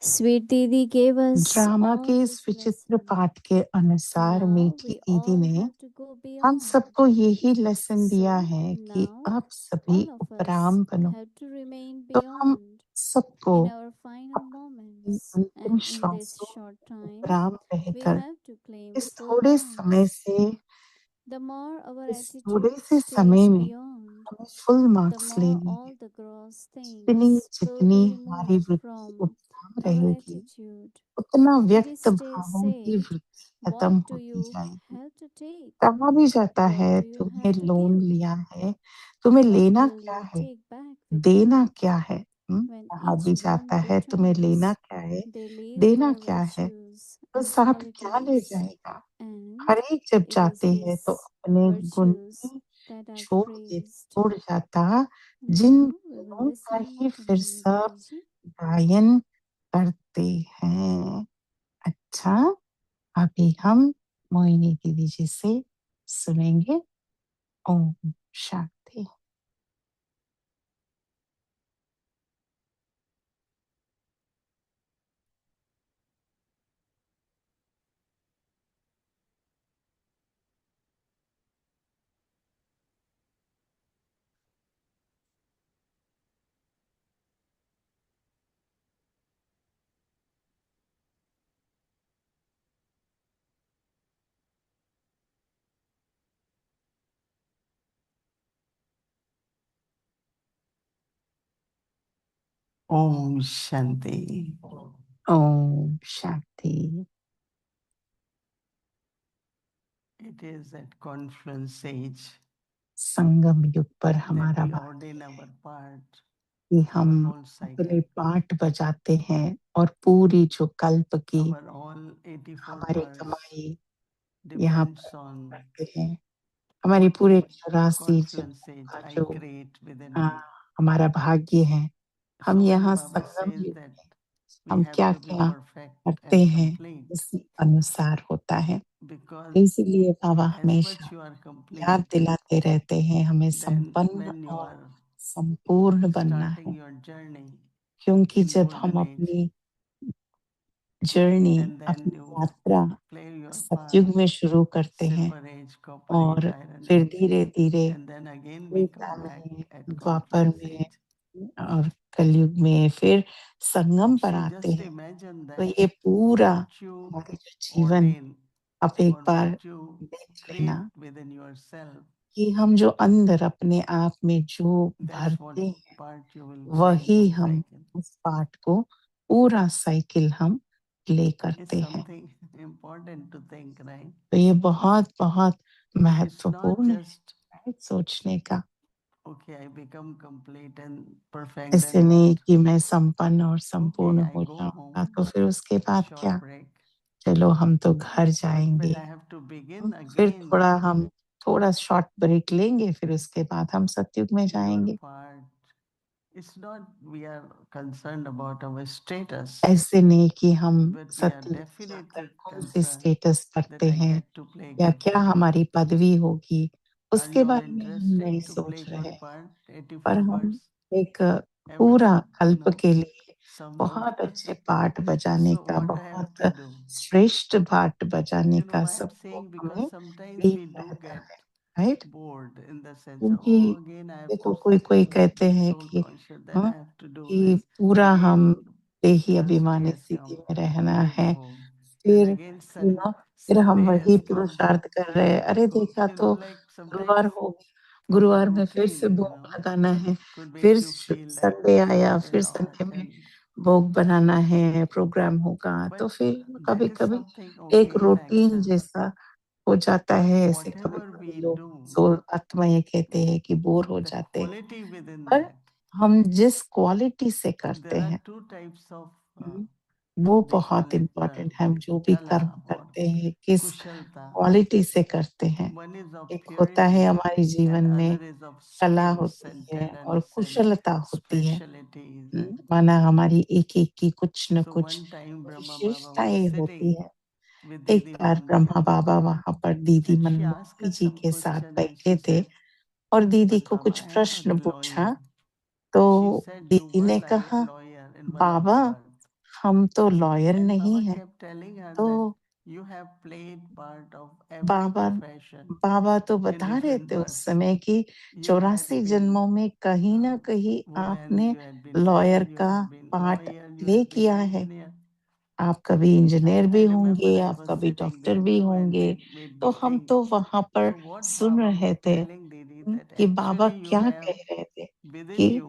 Sweet Didi gave us drama all के इस this विचित्र lesson. पाठ के अनुसार Now मीठी we दीदी all ने have to go हम beyond. सबको यही लेसन दिया So है कि now आप सभी all of us उपराम बनो। have to remain तो हम beyond सबको in our final moment. lives, अंतिम and in this श्वासों short time, उपराम we रहकर have to claim इस the full थोड़े समय marks. से The more our इस थोड़े attitude से समय stays में beyond, हमें फुल the मार्क्स more लेने हैं। all the gross जितनी things will जितनी be हमारी removed वृत्ति from उपराम our रहेगी, attitude. उतना It व्यक्त is भावों की said, वृत्ति what खत्म do होती you जाएगी। have to take? कहा भी जाता What है, do you तुमने have to लोन give? लिया है, तुम्हें What लेना will क्या you है, take back with देना you? क्या है? When कहा each भी one जाता है, तुम्हें लेना returns, क्या है, they leave देना their क्या है, virtues तो and साथ क्या ले qualities, जाएगा? and हर एक जब it is जाते हैं तो these अपने गुण virtues he that are praised. छोड़ जाता, And Jin now we will गुणों का listen ही to फिर Mani सब Didi. गायन करते हैं। अच्छा, अभी हम मोहिनी दीदी जी से सुनेंगे। Om Shanti. Om Shanti. Om Shanti. It is at confluence age संगम युग पर that हमारा we भाग्य ordain our part कि for हम whole अपने cycle. पाठ बजाते हैं और पूरी जो कल्प की Our all 84 हमारी parts कमाई यहाँ depends पर on करते हैं। हमारी what पूरे 84 confluence जन्मों age का I जो create within आ, me. हमारा भाग्य है, हम So when यहाँ Baba संगम says युग that में we हम have क्या to be क्या perfect करते and हैं, complete, उसी अनुसार होता है। because इसीलिए बाबा as much हमेशा you are याद complete, दिलाते रहते हैं, हमें then संपन्न when you और are संपूर्ण बनना starting है। your journey क्योंकि in जब हम golden age, अपनी जर्नी, and then अपनी you यात्रा play your part, सतयुग में शुरू करते हैं silver age, copper age, और iron फिर age, धीरे धीरे and then again we Treta come back में, at द्वापर confluence में age. और कलयुग में फिर संगम पर So आते just हैं। imagine तो that ये पूरा what you हमारे जो जीवन, ordain आप एक or बार what you देख create लेना within yourself, कि हम जो अंदर अपने आप में जो that's what भरते हैं, part you will play in वही whole हम cycle. उस पाठ को पूरा साइकिल हम प्ले It's करते हैं। something important to think, right? तो ये बहुत बहुत It's not महत्वपूर्ण just, है सोचने का। okay, I become complete and perfect, ऐसे then नहीं what? कि मैं संपन्न और Okay, संपूर्ण I हो go जाऊंगा home, तो फिर उसके बाद short क्या, break. चलो हम तो घर But जाएंगे। when I have to begin फिर again हम थोड़ा शॉर्ट ब्रेक लेंगे, फिर उसके बाद हम सतयुग में your जाएंगे। part, it's not we are concerned about our status, ऐसे नहीं कि हम but we are सतयुग में जाकर definitely कौन सी concerned स्टेटस that पढ़ते I हैं get to play या good क्या part. हमारी पदवी होगी, Are उसके you all बारे में हम नहीं interested to सोच play रहे good हैं। part? पर 84 हम parts? एक पूरा Everyone? कल्प No. के लिए Some would. बहुत अच्छे पाठ बजाने So का, what I have to बहुत do? श्रेष्ठ पाठ बजाने You know का why I'm सबको saying? Because हमें sometimes नीड we do रहता get है, right? bored in the sense of, क्योंकि oh, again I have देखो to कोई कोई कहते be हैं soul कि conscious, then हाँ, I have to do कि this. पूरा हम Again, देही Thursday अभिमानी ऐसे स्थिति हम में रहना लेट है। हो, then फिर again फिर हम Sunday वही has come. पुरुषार्थ कर रहे हैं, अरे So, देखा तो like sometimes गुरुवार हो गया, out of गुरुवार में फिर से routine, भोग लगाना है, could फिर make you feel like Sunday आया, serve the फिर Lord. संडे में And भोग बनाना है, प्रोग्राम होगा, तो but फिर that कभी is कभी something एक okay in रूटीन action. जैसा हो जाता But है। ऐसे कभी whatever कभी we लोग do, सोल आत्मा ये कहते हैं कि बोर हो the जाते हैं, quality within पर that, हम जिस क्वालिटी से करते there are हैं, two types of वो they बहुत call it इम्पोर्टेंट है। हम जो भी कर्म kala or करते हैं, किस kushalta. क्वालिटी से करते हैं। One is of एक होता है purity हमारे and जीवन में other is of कला skills होती and है और talents and कुशलता होती है। specialities. And माना हमारी एक-एक की कुछ न so कुछ one time Brahma Baba was विशेषताएँ होती sitting है। with एक Didi बार ब्रह्मा Manmohti बाबा वहाँ पर दीदी and she asked मनमोहती her ji some के साथ question and बैठे she थे said, और दीदी but को Baba, कुछ I am not प्रश्न lawyer. पूछा, She तो said, you दीदी were ने कहा, lawyer in one of the Baba birth. हम तो लॉयर And नहीं Baba हैं। kept telling her that तो you have played part of every Baba profession बाबा तो in बता रहे different थे उस births. समय कि You had 84 been जन्मों में कहीं न कहीं woman, आपने you had been lawyer man, you का had been part lawyer, you play had been किया है। engineer. आप कभी इंजीनियर भी I remember होंगे, I आप was कभी sitting डॉक्टर there भी too, and होंगे। we तो हम think. तो वहाँ पर So what सुन Baba रहे was थे telling Didi that कि बाबा actually you क्या have कह रहे थे within कि you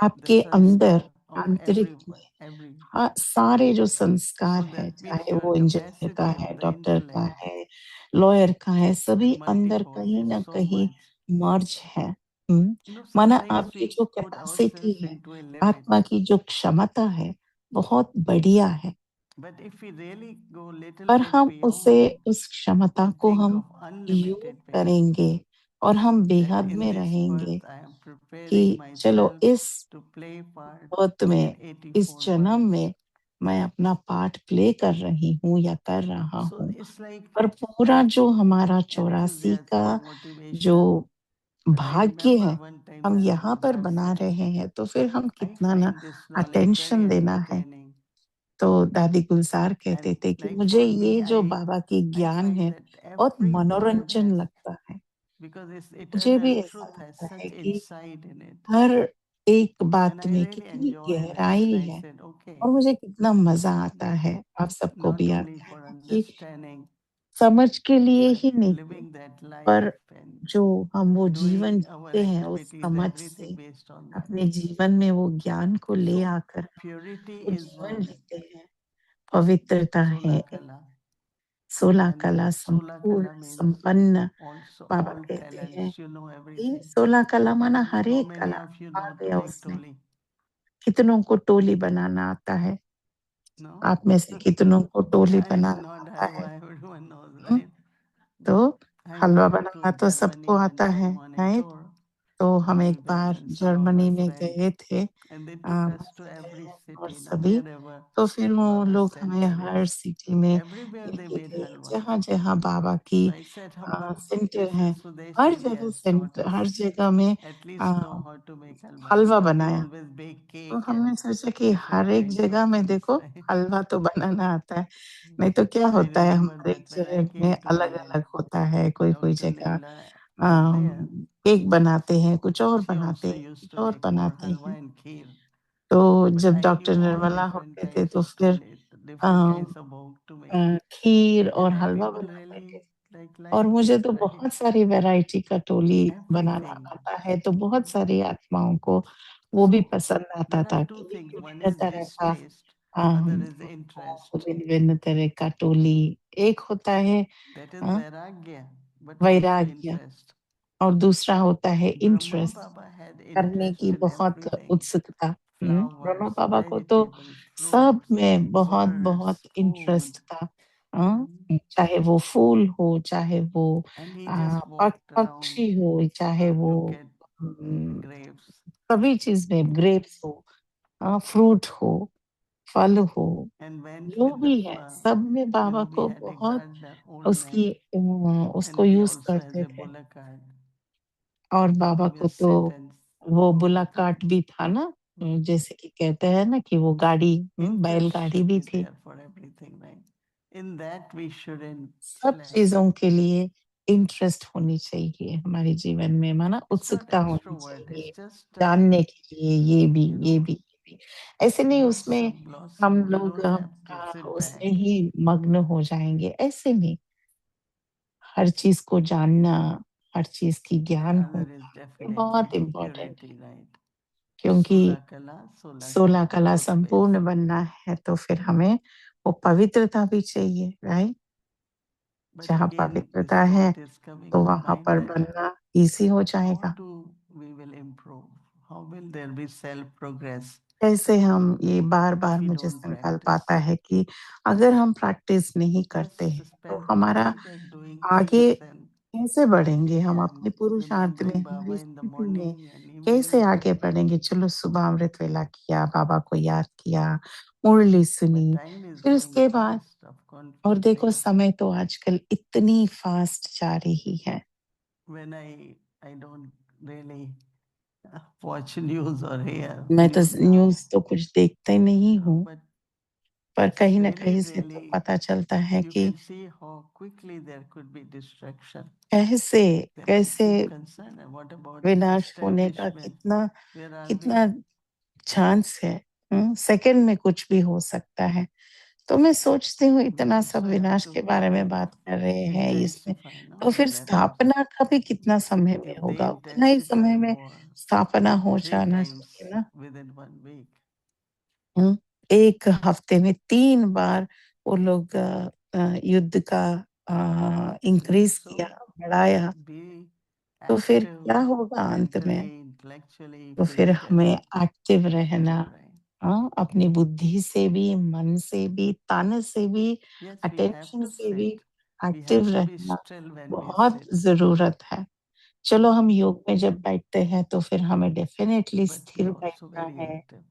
the आपके अंदर sanskar of आंतरिक में every. सारे जो संस्कार So है, that means चाहे your वो इंजीनियर का capacity है, of the डॉक्टर का intellect है, लॉयर का है, is सभी अंदर multifold, कहीं is न so कहीं much. मर्ज है। माना Sometimes आपकी we जो put कैपेसिटी ourselves है, into a limit. आत्मा की जो क्षमता है, बहुत बढ़िया है। But if we really go little पर bit हम उसे beyond उस क्षमता and को think हम of यूँ unlimited ways, करेंगे और हम that बेहद in में this रहेंगे birth I am preparing कि चलो myself इस to play part earth in में, इस 84 जन्म births. में मैं अपना पार्ट प्ले कर रही हूँ या कर रहा So हूँ। it's like पर पूरा जो हमारा 84 enthusiasm, का जो motivation. But I भाग्य remember है, one time हम Dadi यहाँ पर Gulzar बना said, रहे हैं, तो फिर हम I कितना ना find this knowledge very attention देना है। entertaining. तो दादी गुलजार कहते And थे कि like मुझे for ये me, जो बाबा की I ज्ञान find है, that बहुत every word मनोरंजन has, लगता है। because its मुझे भी eternal ऐसा truth has लगता है such कि insight in it. हर एक And बात I में really कितनी enjoy that. And गहराई I है said, okay, और मुझे कितना मज़ा आता है। आप सबको not भी only आता for है कि understanding, समझ के लिए but ही नहीं, living that पर life and जो हम वो जीवन doing our जीते हैं उस activities, समझ everything से, based on that. अपने जीवन में वो ज्ञान को ले So आकर purity वो is जीवन one, जीते हैं। पवित्रता है, Sola Kala. 16 And कला Sola संपूर्ण, Kala means संपन्न also बाबा all कहते हैं talents, you know कि everything. 16 कला माना हर How एक many कला of you uh know to गया make उसमें। toli? कितनों को टोली बनाना आता है? No? आप में से कितनों को टोली I do बनाना not आता have, है? everyone knows, हुँ? right? तो But I halwa went banana to तो सबको Germany one आता है, time on a right? tour, तो हम एक Gulben bar and some of Germany our में friends, गए थे, and they took us to every बहन और city, सभी। wherever तो फिर वो Baba's लोग हमें center is. हर सिटी में Everywhere they लेके made गए, halwa. जहाँ-जहाँ बाबा की So I said, but centre they है, said, हर Sudeshji ji जगह has taught us, हर जगह में at least know a, how to make halwa, halwa because they बनाया। always bake तो cake हमने and सोचा कि हर different एक kinds of जगह में things, देखो right? हलवा तो बनाना आता है, नहीं तो क्या I होता है remember हमारे that when I जगह में came to अलग-अलग Delhi, होता है, कोई-कोई Dr. जगह Leela was there. केक बनाते हैं, कुछ और She बनाते also हैं, used कुछ to और make more बनाते हैं। halwa and kheer. तो But जब I doctor knew all Nirmala different होते थे types तो of फिर अ different kinds of bhog to make. खीर और And हलवा people बनाते थे। really और liked मुझे it, तो right? बहुत सारी वैरायटी का टोली बनाना Everything. आता है, तो बहुत सारी आत्माओं को वो भी So पसंद आता there are था two कि things. One विभिन्न is तरह just का taste, other is interest. विभिन्न तरह का टोली। एक होता है That is a, vairagya, but also वैराग्य interest. और दूसरा होता है Brahma इंटरेस्ट, Baba had करने interest की in बहुत everything. उत्सुकता। ब्रह्मा Flowers, बाबा को तो vegetables, सब fruits, में बहुत-बहुत birds, food. इंटरेस्ट था। चाहे वो फूल हो, चाहे वो And he a, just walked around पक्षी हो, चाहे to वो look at उम, grapes. सभी चीज़ में ग्रेप्स हो, फ्रूट हो, फल हो, And went जो with the, भी है, सब में बाबा we को had a बहुत gardener, old उसकी man, उसको and he use also has करते a थे। bullock cart. और बाबा So को we तो sit and वो go बुला with him. कार्ट भी था ना, Hmm. जैसे कि कहते हैं ना कि वो गाड़ी Interest बैलगाड़ी should भी be थी। there for everything, right? In that we shouldn't सब slack. चीज़ों के लिए इंटरेस्ट होनी चाहिए हमारे जीवन में, माना It's not उत्सुकता होनी extrovert. It's चाहिए, just, जानने के लिए ये भी, you ये know, भी, ये भी। ऐसे नहीं उसमें blossom, हम blossom. You लोग don't have to sit उसमें back. ही मग्न हो जाएँगे, ऐसे नहीं। हर चीज़ को जानना, हर चीज़ की And ज्ञान other is होना, ये definitely बहुत इम्पोर्टेंट है। purity, right? क्योंकि Sola kala, sola 16 kala, कला both ways. संपूर्ण बनना है तो फिर हमें वो पवित्रता भी चाहिए, राइट? But जहाँ again, this पवित्रता है, thought is coming तो to वहाँ mind पर that बनना ईज़ी हो how जाएगा। do we will improve? How will there be self progress कैसे हम ये if बार-बार we मुझे don't संकल्प practice? आता है कि अगर हम प्रैक्टिस नहीं करते Just हैं, तो spend हमारा 2 minutes doing आगे things and कैसे बढ़ेंगे? हम अपने पुरुषार्थ में, remembering Baba हमारी in the स्थिति में morning and कैसे evening. आगे बढ़ेंगे? चलो सुबह अमृत वेला किया, बाबा को याद किया, मुरली But सुनी, time is फिर going उसके बाद fast, of और देखो confusing. समय तो आजकल इतनी फास्ट जा रही है। When I don't really watch news or hear मैं तो news now, न्यूज़ तो कुछ देखते नहीं हूँ, but पर it's कहीं न really, कहीं से तो really, पता चलता है you कि can see how quickly there could be distraction. कैसे Then I कैसे keep concerned. And what about विनाश होने का establishment? कितना Where are we? कितना चांस है। सेकंड में कुछ भी हो सकता है। तो मैं सोचती हूँ इतना We सब also have विनाश के to बारे में बात कर रहे हैं इसमें, intensify, no, तो फिर the weapons. स्थापना का भी कितना समय में If they होगा, उतना ही intensify समय में war स्थापना हो 3 जाना times चाहिए ना। within 1 week, एक हफ्ते में 3 बार वो लोग युद्ध का इंक्रीज so किया, बढ़ाया, be तो फिर active क्या होगा अंत में? mentally, intellectually, तो फिर हमें physically, एक्टिव रहना, right? अपनी बुद्धि से भी, मन से भी, तन से भी, Yes, we have attention to से भी sit. We active have to be रहना still when we बहुत sit. जरूरत है। चलो हम योग में जब बैठते हैं तो फिर हमें डेफिनेटली But स्थिर be also बैठना very है, active.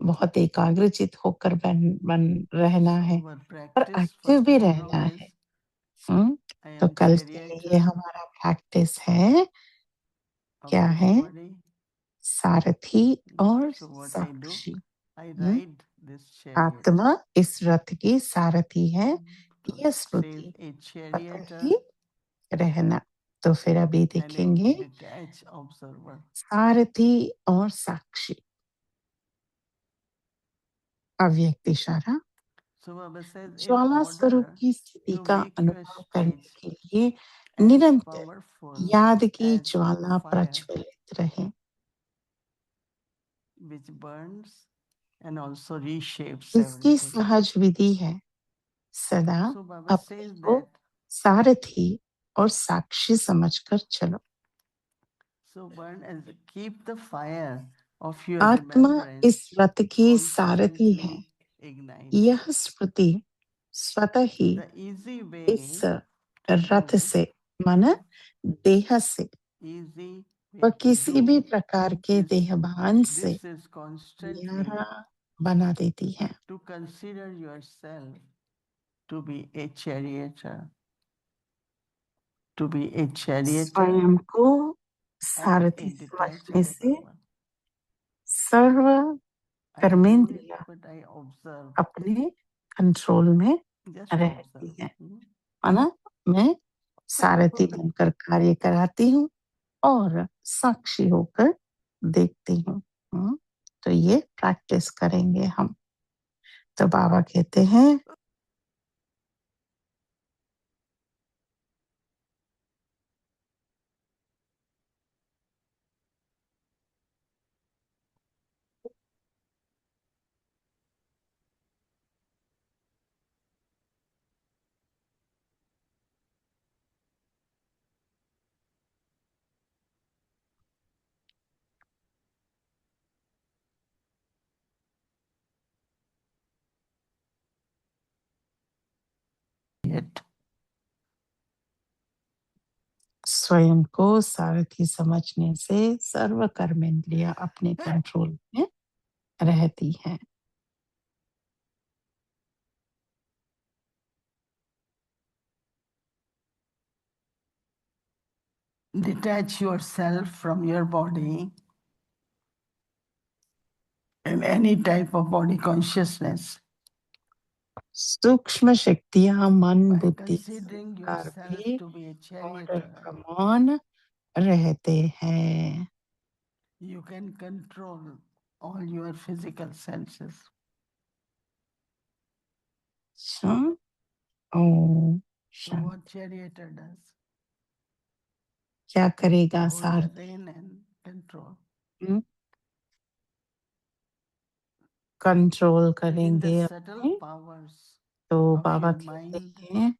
बहुत एकाग्रचित होकर बन रहना So है, our पर practice for एक्टिव भी tomorrow रहना is है। I तो am कल के लिए charioteer हमारा प्रैक्टिस है, of क्या this है? body. सारथी और So what I do, Sakshi. I hmm, ride this chariot. आत्मा इस रथ की सारथी है, So यह it says स्मृति a पता charioteer ही रहना। तो फिर अभी and a देखेंगे detached observer. सारथी और साक्षी, अव्यक्त इशारा। So Baba says, in ज्वाला स्वरूप order की स्थिति to का make your अनुभव करने speech के लिए as निरंतर powerful याद की as ज्वाला fire, प्रज्वलित रहे, which burns and also reshapes इसकी everything. सहज विधि है सदा So Baba अपने says को that, सारथी और साक्षी समझकर चलो। so burn as keep the fire of your आत्मा remembrance इस रथ की सारथी है, constantly ignite. यह स्मृति स्वतः ही The easy इस way to रथ do, से मन देह से easy व way to किसी भी do प्रकार के is, देहभान से this is constantly न्यारा बना देती है। to consider yourself to be a charioteer, to be a charioteer स्वयं को and a सारथी detached समझने से observer. सर्व I do it, कर्मेंद्रिया but I observe. अपने कंट्रोल में Just रहती observe. है, माना मैं सारथी बनकर कार्य कराती हूँ और साक्षी होकर देखती हूँ। तो ये प्रैक्टिस करेंगे हम। तो बाबा कहते हैं It. स्वयं को सारथी समझने से सर्व कर्मेंद्रिया अपने कंट्रोल में रहती है। Detach yourself from your body and any type of body consciousness सूक्ष्म शक्तियां मन by बुद्धि considering संस्कार yourself भी to be a order charioteer. का मौन रहते हैं। You can control all your physical senses. Om So Shanti. what charioteer does? क्या करेगा Hold the Sarathi? rein and control. Control Within the करेंगे subtle अपने। powers तो of बाबा your कहते mind, हैं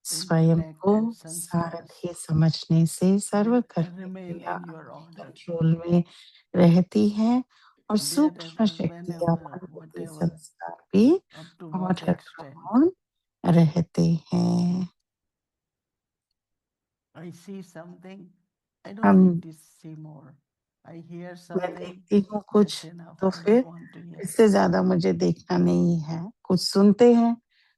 स्वयं intellect को and sanskars सारथी समझने से सर्व will remain कर्मेंद्रिया in your अपने order. कंट्रोल में रहती है और सूक्ष्म Wherever, शक्तियां whenever, मन बुद्धि whatever, संस्कार भी up to what ऑर्डर का extent. मौन रहते हैं। I see something, I don't हम need to see more. I hear मैं something, देखती हूँ कुछ that's enough. तो I फिर don't want to hear. इससे ज्यादा मुझे देखना नहीं है। कुछ सुनते हैं,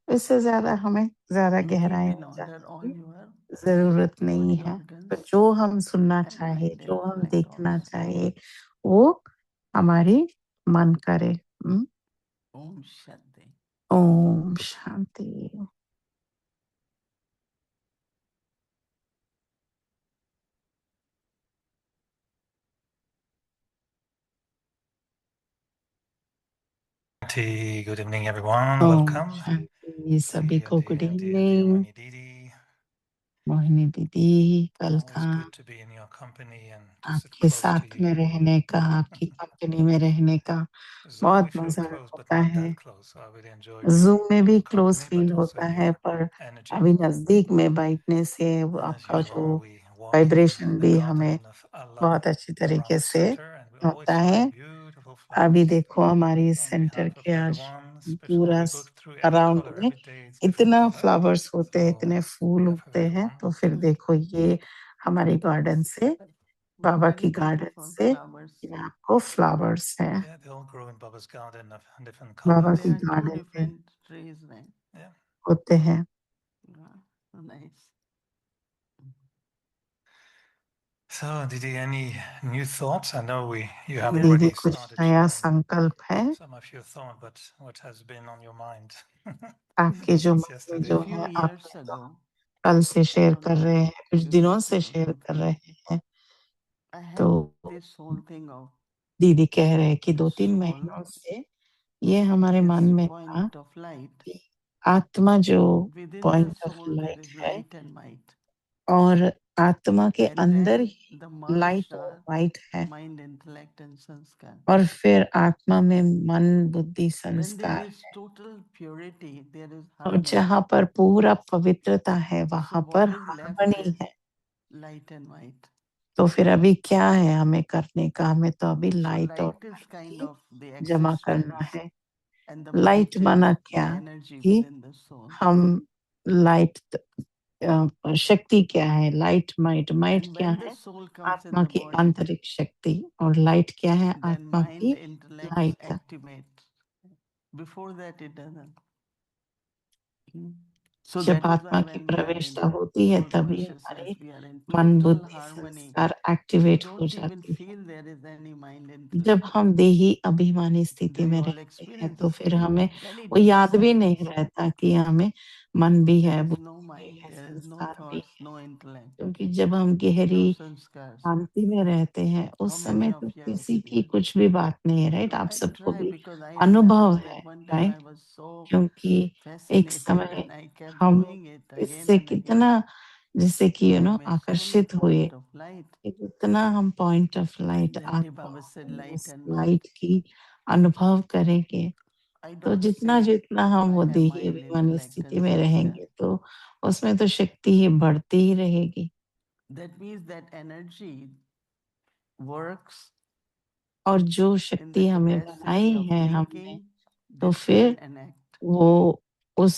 इससे ज्यादा हमें ज्यादा You keep गहराई in में order जाने all की your जरूरत नहीं body है। तो organs जो हम सुनना and चाहे, mind जो हम intellect देखना also. चाहे, वो हमारी मन करे। Om Shanti. Om Shanti. Shanti, good evening everyone, Om welcome. Shanti, सभी Dear, को dear, good dear, dear evening. Mohini Didi. Mohini दीदी, Always welcome. good to be in your company and to sit आपके close to साथ में you. रहने का, आपकी company में रहने का Zoom we बहुत feel मजा close, but होता not है. that close. So I really enjoy being Zoom में in भी your close company, feel but also होता in है, your पर energy. अभी नजदीक में बैठने से वो And as आपका जो usual, we walk in vibration the भी garden हमें of Allah बहुत अच्छी around तरीके the से center, and we always होता है. find beautiful अभी flowers. देखो हमारी On सेंटर behalf of के आज everyone, especially पूरा we look through every around color में every day. It's different इतना color. फ्लावर्स होते हैं, So इतने फूल behalf of उगते हैं. everyone, तो फिर देखो ये हमारी गार्डन से, बाबा Very की गार्डन beautiful से flowers. ये आपको फ्लावर्स हैं. yeah, they all grow in Baba's garden of different Baba colors. There की are two गार्डन में different trees, right? Yeah. होते हैं. Yeah, so nice. So, Didi, any new thoughts? I know you have दीदी already कुछ started नया sharing संकल्प है some of your thought, but what has been on your mind आपके जो since मन में yesterday? जो Few है, years आपने तो ago, कल से शेयर कर रहे हैं, कुछ दिनों से before शेयर कर रहे हैं. I तो had this whole thing of दीदी कह रहे हैं कि the 2-3 soul महीनों से ये हमारे मन is में था point of light. कि आत्मा जो Within the point of soul there light is है light and might. और आत्मा के And अंदर then he the light merged और are वाइट है, mind, intellect and sanskar. और फिर आत्मा में मन, बुद्धि, When there संस्कार. is total purity, there is और harmony. जहाँ पर पूरा पवित्रता है So वहां पर what is left harmony is है. light and white. तो फिर अभी क्या है हमें करने का? हमें तो अभी So लाइट और light is white kind he of the जमा करना existence है. and the लाइट might माना is क्या the energy कि within the soul. हम लाइट, शक्ति क्या है? Light might. माइट And क्या when the है? soul comes in आत्मा the की body, आंतरिक शक्ति. और लाइट क्या है? then आत्मा mind, की intellect light. activate. Before that, it doesn't. So जब that is why आत्मा की when we are in प्रवेशता होती है soul तभी consciousness, हमारी we are in मन, total बुद्धि, harmony. संस्कार We एक्टिवेट हो don't even जाती है. feel there is any mind, जब intellect. हम देही अभिमानी स्थिति Do you में all रहते हैं experience तो फिर हमें very वो deep याद भी नहीं silence? रहता कि हमें मन भी है, There is no बुद्धि भी mind, है, there is no संस्कार भी thoughts, है. no intellect, क्योंकि जब हम pure गहरी sanskars. शांति में रहते हैं How उस many समय of तो you have किसी की experienced? कुछ भी बात नहीं है, राइट? So आप I सबको try भी because I अनुभव remember है, that one time I right? was so क्योंकि एक fascinated समय and I kept हम doing it again इससे and again. कितना, जैसे कि I am a soul आकर्षित हुए point of light. कि जितना हम point of light, Then the आत्मा Baba said में light उस and लाइट might. की अनुभव करेंगे I तो don't जितना say जितना हम I वो have देही mind, अभिमानी intellect स्थिति and में sanskar. रहेंगे तो उसमें तो शक्ति ही बढ़ती ही रहेगी. That means that energy works और जो in शक्ति the हमें capacity बनाई of है हमने, thinking, तो discern फिर and act. वो उस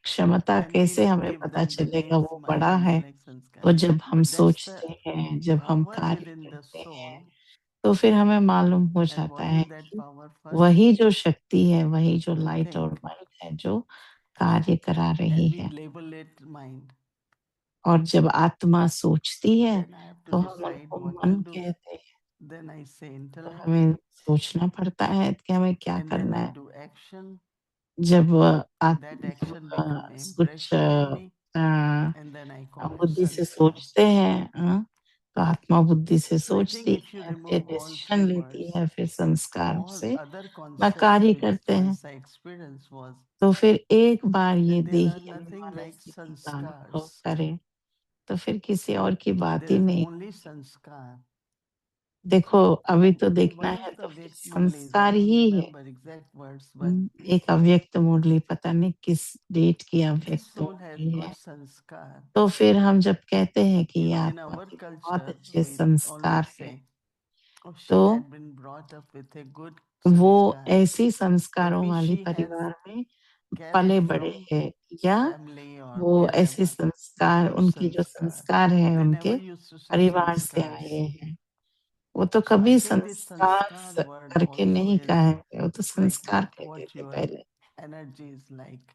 क्षमता Then कैसे we हमें give पता them the चलेगा names वो mind, बड़ा है? intellect, sanskar. तो जब हम But that's the सोचते हैं, जब हम power कार्य within the करते soul. हैं, तो फिर हमें मालूम हो And जाता what है is that कि power first? वही जो शक्ति है, वही जो To लाइट और think. माइट है जो कार्य करा रही And we है. label it mind. और जब आत्मा सोचती है Then I have to तो हम decide उनको what to मन do. कहते हैं. Then I say तो intellect. हमें सोचना पड़ता है कि हमें क्या And then करना I है. do action. जब That action become कुछ impression in me. And then I call it बुद्धि से sanskar. सोचते हैं, तो आत्मा बुद्धि से So I think सोचती if you है, फिर remove all डिसीजन three लेती words, है, फिर संस्कार all से other वह concepts कार्य which करते हैं. once I experienced was तो फिर एक बार ये that there are देही nothing अभिमानी like स्थिति का अनुभव sanskars. करें तो फिर किसी और की बात There ही is नहीं. only sanskar. देखो अभी And तो देखना one है of तो the फिर Vedic Murlis, I संस्कार don't ही है. remember exact words, but एक अव्यक्त मुरली, पता नहीं किस डेट की this अव्यक्त soul has मुरली है. good sanskar. तो फिर हम जब कहते हैं कि You ये know, in आत्मा our के बहुत culture, अच्छे we संस्कार always है, say, oh, she तो had been brought up with a good वो sanskar. ऐसी That संस्कारों means वाली she has परिवार में carried पले बड़े from हैं, या family or वो ऐसे wherever संस्कार, good उनके जो sanskar. संस्कार हैं They उनके never used to say परिवार से sanskars. आए हैं. वो तो So I कभी think this संस्कार sanskar word करके also नहीं is कहे, वो तो like संस्कार कहते what थे your पहले. energy is like.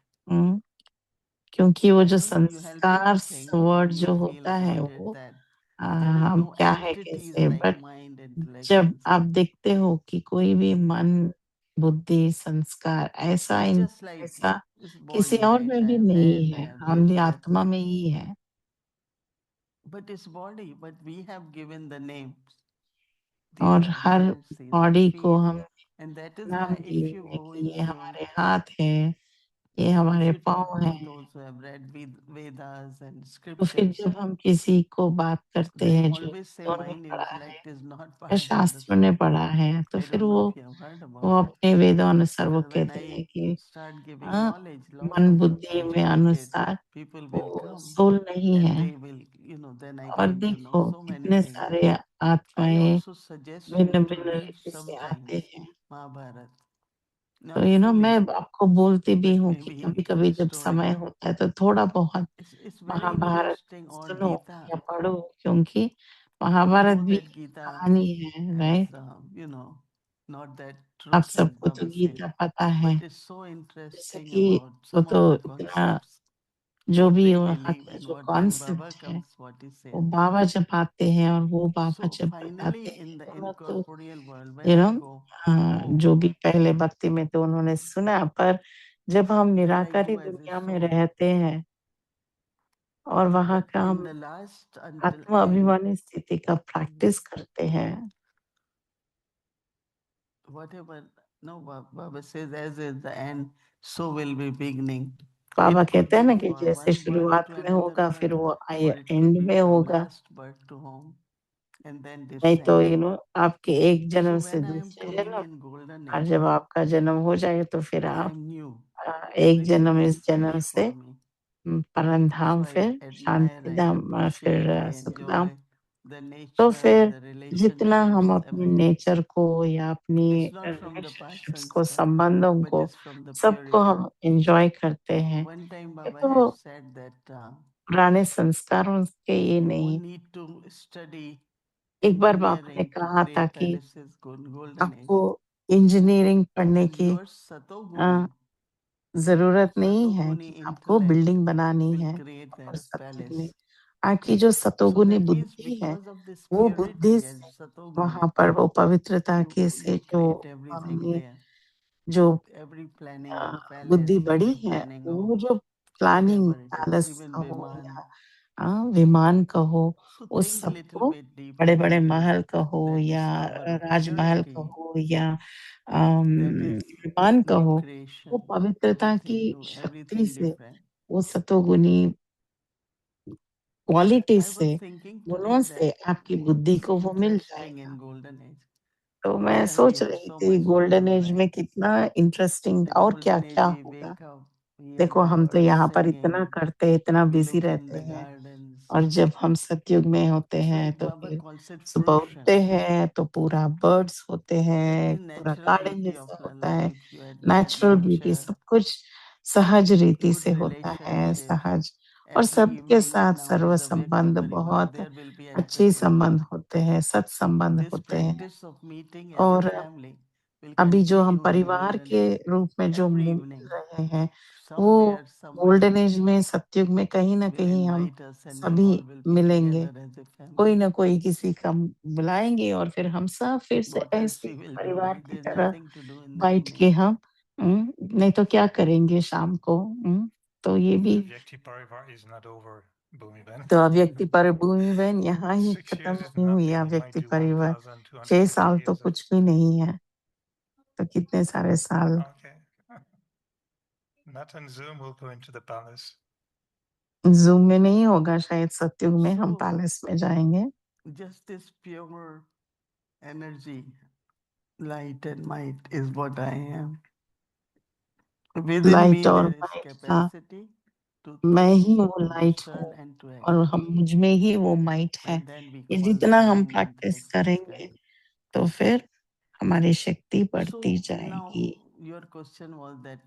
क्योंकि वो I जो don't know, you help me संस्कार to think word when you जो feel होता है about it वो that there is हम no क्या है entities कैसे, like बट mind, intellect, जब आप sanskar. देखते हो कि कोई भी मन, बुद्धि, संस्कार ऐसा It's just like ऐसा this किसी body, और right? में I भी have नहीं hand, I है, have हमने this, that. आत्मा में ही है. But it's body, but we have given the names. These और are the her hands, these are body को feet, हम And that is नाम why दिए if you हैं go कि ये into, हमारे हाथ हैं, ये if हमारे you talk पाँव to हैं। those who have read Vedas and तो फिर scriptures, जब हम किसी को बात करते they हैं जो always say वेदों में mind पढ़ा है intellect is not या part of the शास्त्रों ने पढ़ा है, तो I फिर don't know वो if you have heard वो about it. अपने वेदों अनुसार वो But when कहते हैं I कि start giving हाँ, knowledge, lot मन of बुद्धि में educated अनुसार people will वो come सोल नहीं and है। they will, then I और came to know देखो so many कितने things. सारे I आत्माएं also suggest you भिन्न to भिन्न read रीति से आते sometimes हैं। Mahabharat. तो Not मैं fully, आपको बोलती भी but हूँ कि maybe कभी कभी जब story. समय होता है तो थोड़ा बहुत It's very Mahabharat interesting, or सुनो Gita. या पढ़ो, क्योंकि We महाभारत know भी that Gita कहानी है, has, राइट? not that आप truth as सबको तो Baba said, गीता पता है, but it's so जैसे interesting कि about वो some तो of the इतना concepts, जो what भी they वहाँ believe, के and जो what when Baba कॉन्सेप्ट है comes, what he said. वो बाबा जब आते हैं और वो बाबा So जब finally, बताते हैं in the तो मैं तो incorporeal world, when I go home, जो भी पहले भक्ति में तो उन्होंने सुना, पर जब हम then I Nirankari go as a दुनिया में soul. रहते हैं और वहाँ But का in हम the last, until आत्मा end, अभिमानी स्थिति का प्रैक्टिस करते हैं, whatever, no, Baba says, as is the end, so will be beginning. Baba It could कहते हैं ना be कि for जैसे one birth शुरुआत to में another होगा फिर birth, वो or it could and be में from होगा। last birth to home, and then तो descend. आपके एक So जन्म से when I am दूसरे coming जन्म, in golden और age, जब आपका जन्म हो जाए तो फिर I आप am new. एक Everything जन्म is इस जन्म new से for me. Paramdham, So I फिर admire, Shanti I Dham, appreciate, फिर I सुखधाम। enjoy the तो nature, फिर the जितना हम relationships, अपने everything. नेचर को या अपनी It's not from the past relationships को, sanskar, संबंधों but को, it's from the सबको purity. हम एंजॉय करते हैं। One time ये Baba तो had said that पुराने संस्कारों के ये you नहीं। won't need to study एक बार बाबा ने engineering to कहा था create कि palaces, golden age. आपको इंजीनियरिंग पढ़ने And की your satoguni, जरूरत नहीं है satoguni कि आपको intellect बिल्डिंग बनानी will है। create और that सत्युग में palace. आपकी जो So सतोगुनी that means बुद्धि है, because of this वो purity बुद्धि as से satoguni, वहां पर वो पवित्रता you के से you जो create everything हमने there. जो Every planning of बुद्धि palace, बड़ी every है, planning of वो जो planning whatever it is, palace even कहो Viman. या विमान कहो, So उस think little सबको, bit बड़े deeply बड़े into महल it. कहो That या is power of Rajmahal purity. कहो या That is विमान new कहो, वो creation. पवित्रता की Everything new, शक्ति everything से, different. वो सतोगुनी क्वालिटी I से, was thinking गुणों today से that आपकी बुद्धि it's को वो मिल interesting जाएगा। in golden age. तो I मैं tell you, सोच we have रही so थी much to golden do, age में right? कितना इंटरेस्टिंग The और क्या golden age क्या we होगा। wake up, we hear देखो the हम तो birds यहाँ पर इतना singing, करते, इतना we बिजी look in रहते the हैं, gardens. और जब हम सतयुग में होते It's हैं like तो Baba फिर calls it सुबह fruition. उठते हैं तो पूरा बर्ड्स होते हैं, Every पूरा natural गार्डन beauty of जैसा the होता है, life, you admire natural beauty, nature, सब कुछ सहज रीति good से होता है, relationships. सहज। और Every सबके evening साथ now serve in the Vyakti संबंध Parivar, बहुत there will be अच्छे entertainment. संबंध होते हैं, सत्संबंध This होते हैं। practice of meeting as a और family will अभी जो हम continue in परिवार golden के age. रूप में जो Every मिल evening, रहे हैं, वो somewhere, someone गोल्डन एज में, सतयुग में कहीं ना will कहीं हम invite us and we सभी all will be मिलेंगे। together as a कोई family. ना कोई किसी का बुलाएंगे और फिर हम सब फिर से What else ऐसे we will do, परिवार right? की There's तरह nothing to do in the बैठ evening. के हम नहीं तो क्या करेंगे शाम को। तो ये भी The Vyakti Parivar is not over, Bhumiben. तो अव्यक्ति पर भूमि बहन यहाँ ही 6 खत्म years is नहीं हुई है nothing. It might अव्यक्ति be परिवार। 6 1,250 साल तो years. कुछ भी नहीं है, तो कितने सारे साल। Okay. Not on Zoom, we'll go into the palace. Zoom में नहीं होगा शायद, सतयुग में हम So, पैलेस में जाएंगे। just this pure energy, light and might is what I am. Within me light और there is माइट का, capacity to मैं think, ही वो to लाइट discern हूँ and to और act. हम मुझ में ही वो माइट है। And then we ये call जितना हम divine प्रैक्टिस intellect करेंगे descend. तो फिर हमारी शक्ति बढ़ती So जाएगी। now your question was that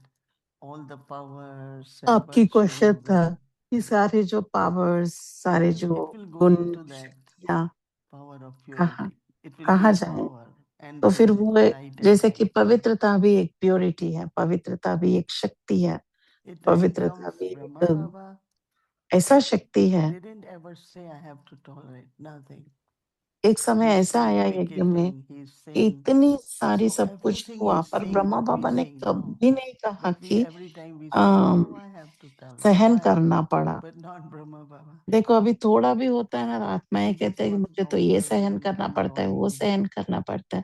all the powers and आपकी क्वेश्चन virtues था and कि सारे जो पावर्स, सारे well, जो it will go गुण, into that शक्तियाँ power of कहाँ purity. It will be कहाँ a जाए। power and तो the फिर वो light and जैसे कि might. पवित्रता भी एक प्योरिटी है, पवित्रता भी एक शक्ति है, It really पवित्रता comes. भी Brahma एक Baba ऐसा शक्ति है। didn't ever say I have to tolerate nothing. एक समय He's ऐसा आया यज्ञ में communicating, he's कि saying. इतनी सारी So सब कुछ everything हुआ, he's पर saying, ब्रह्मा what we बाबा ने saying, no. कभी नहीं कहा But we कि every time we say, oh, I have to tolerate. सहन I have करना to. पड़ा। But not Brahma Baba. देखो अभी थोड़ा भी होता है ना, आत्माएं He just कहते हैं कि wants मुझे तो ये सहन observing करना and पड़ता है, वो following. सहन करना पड़ता है।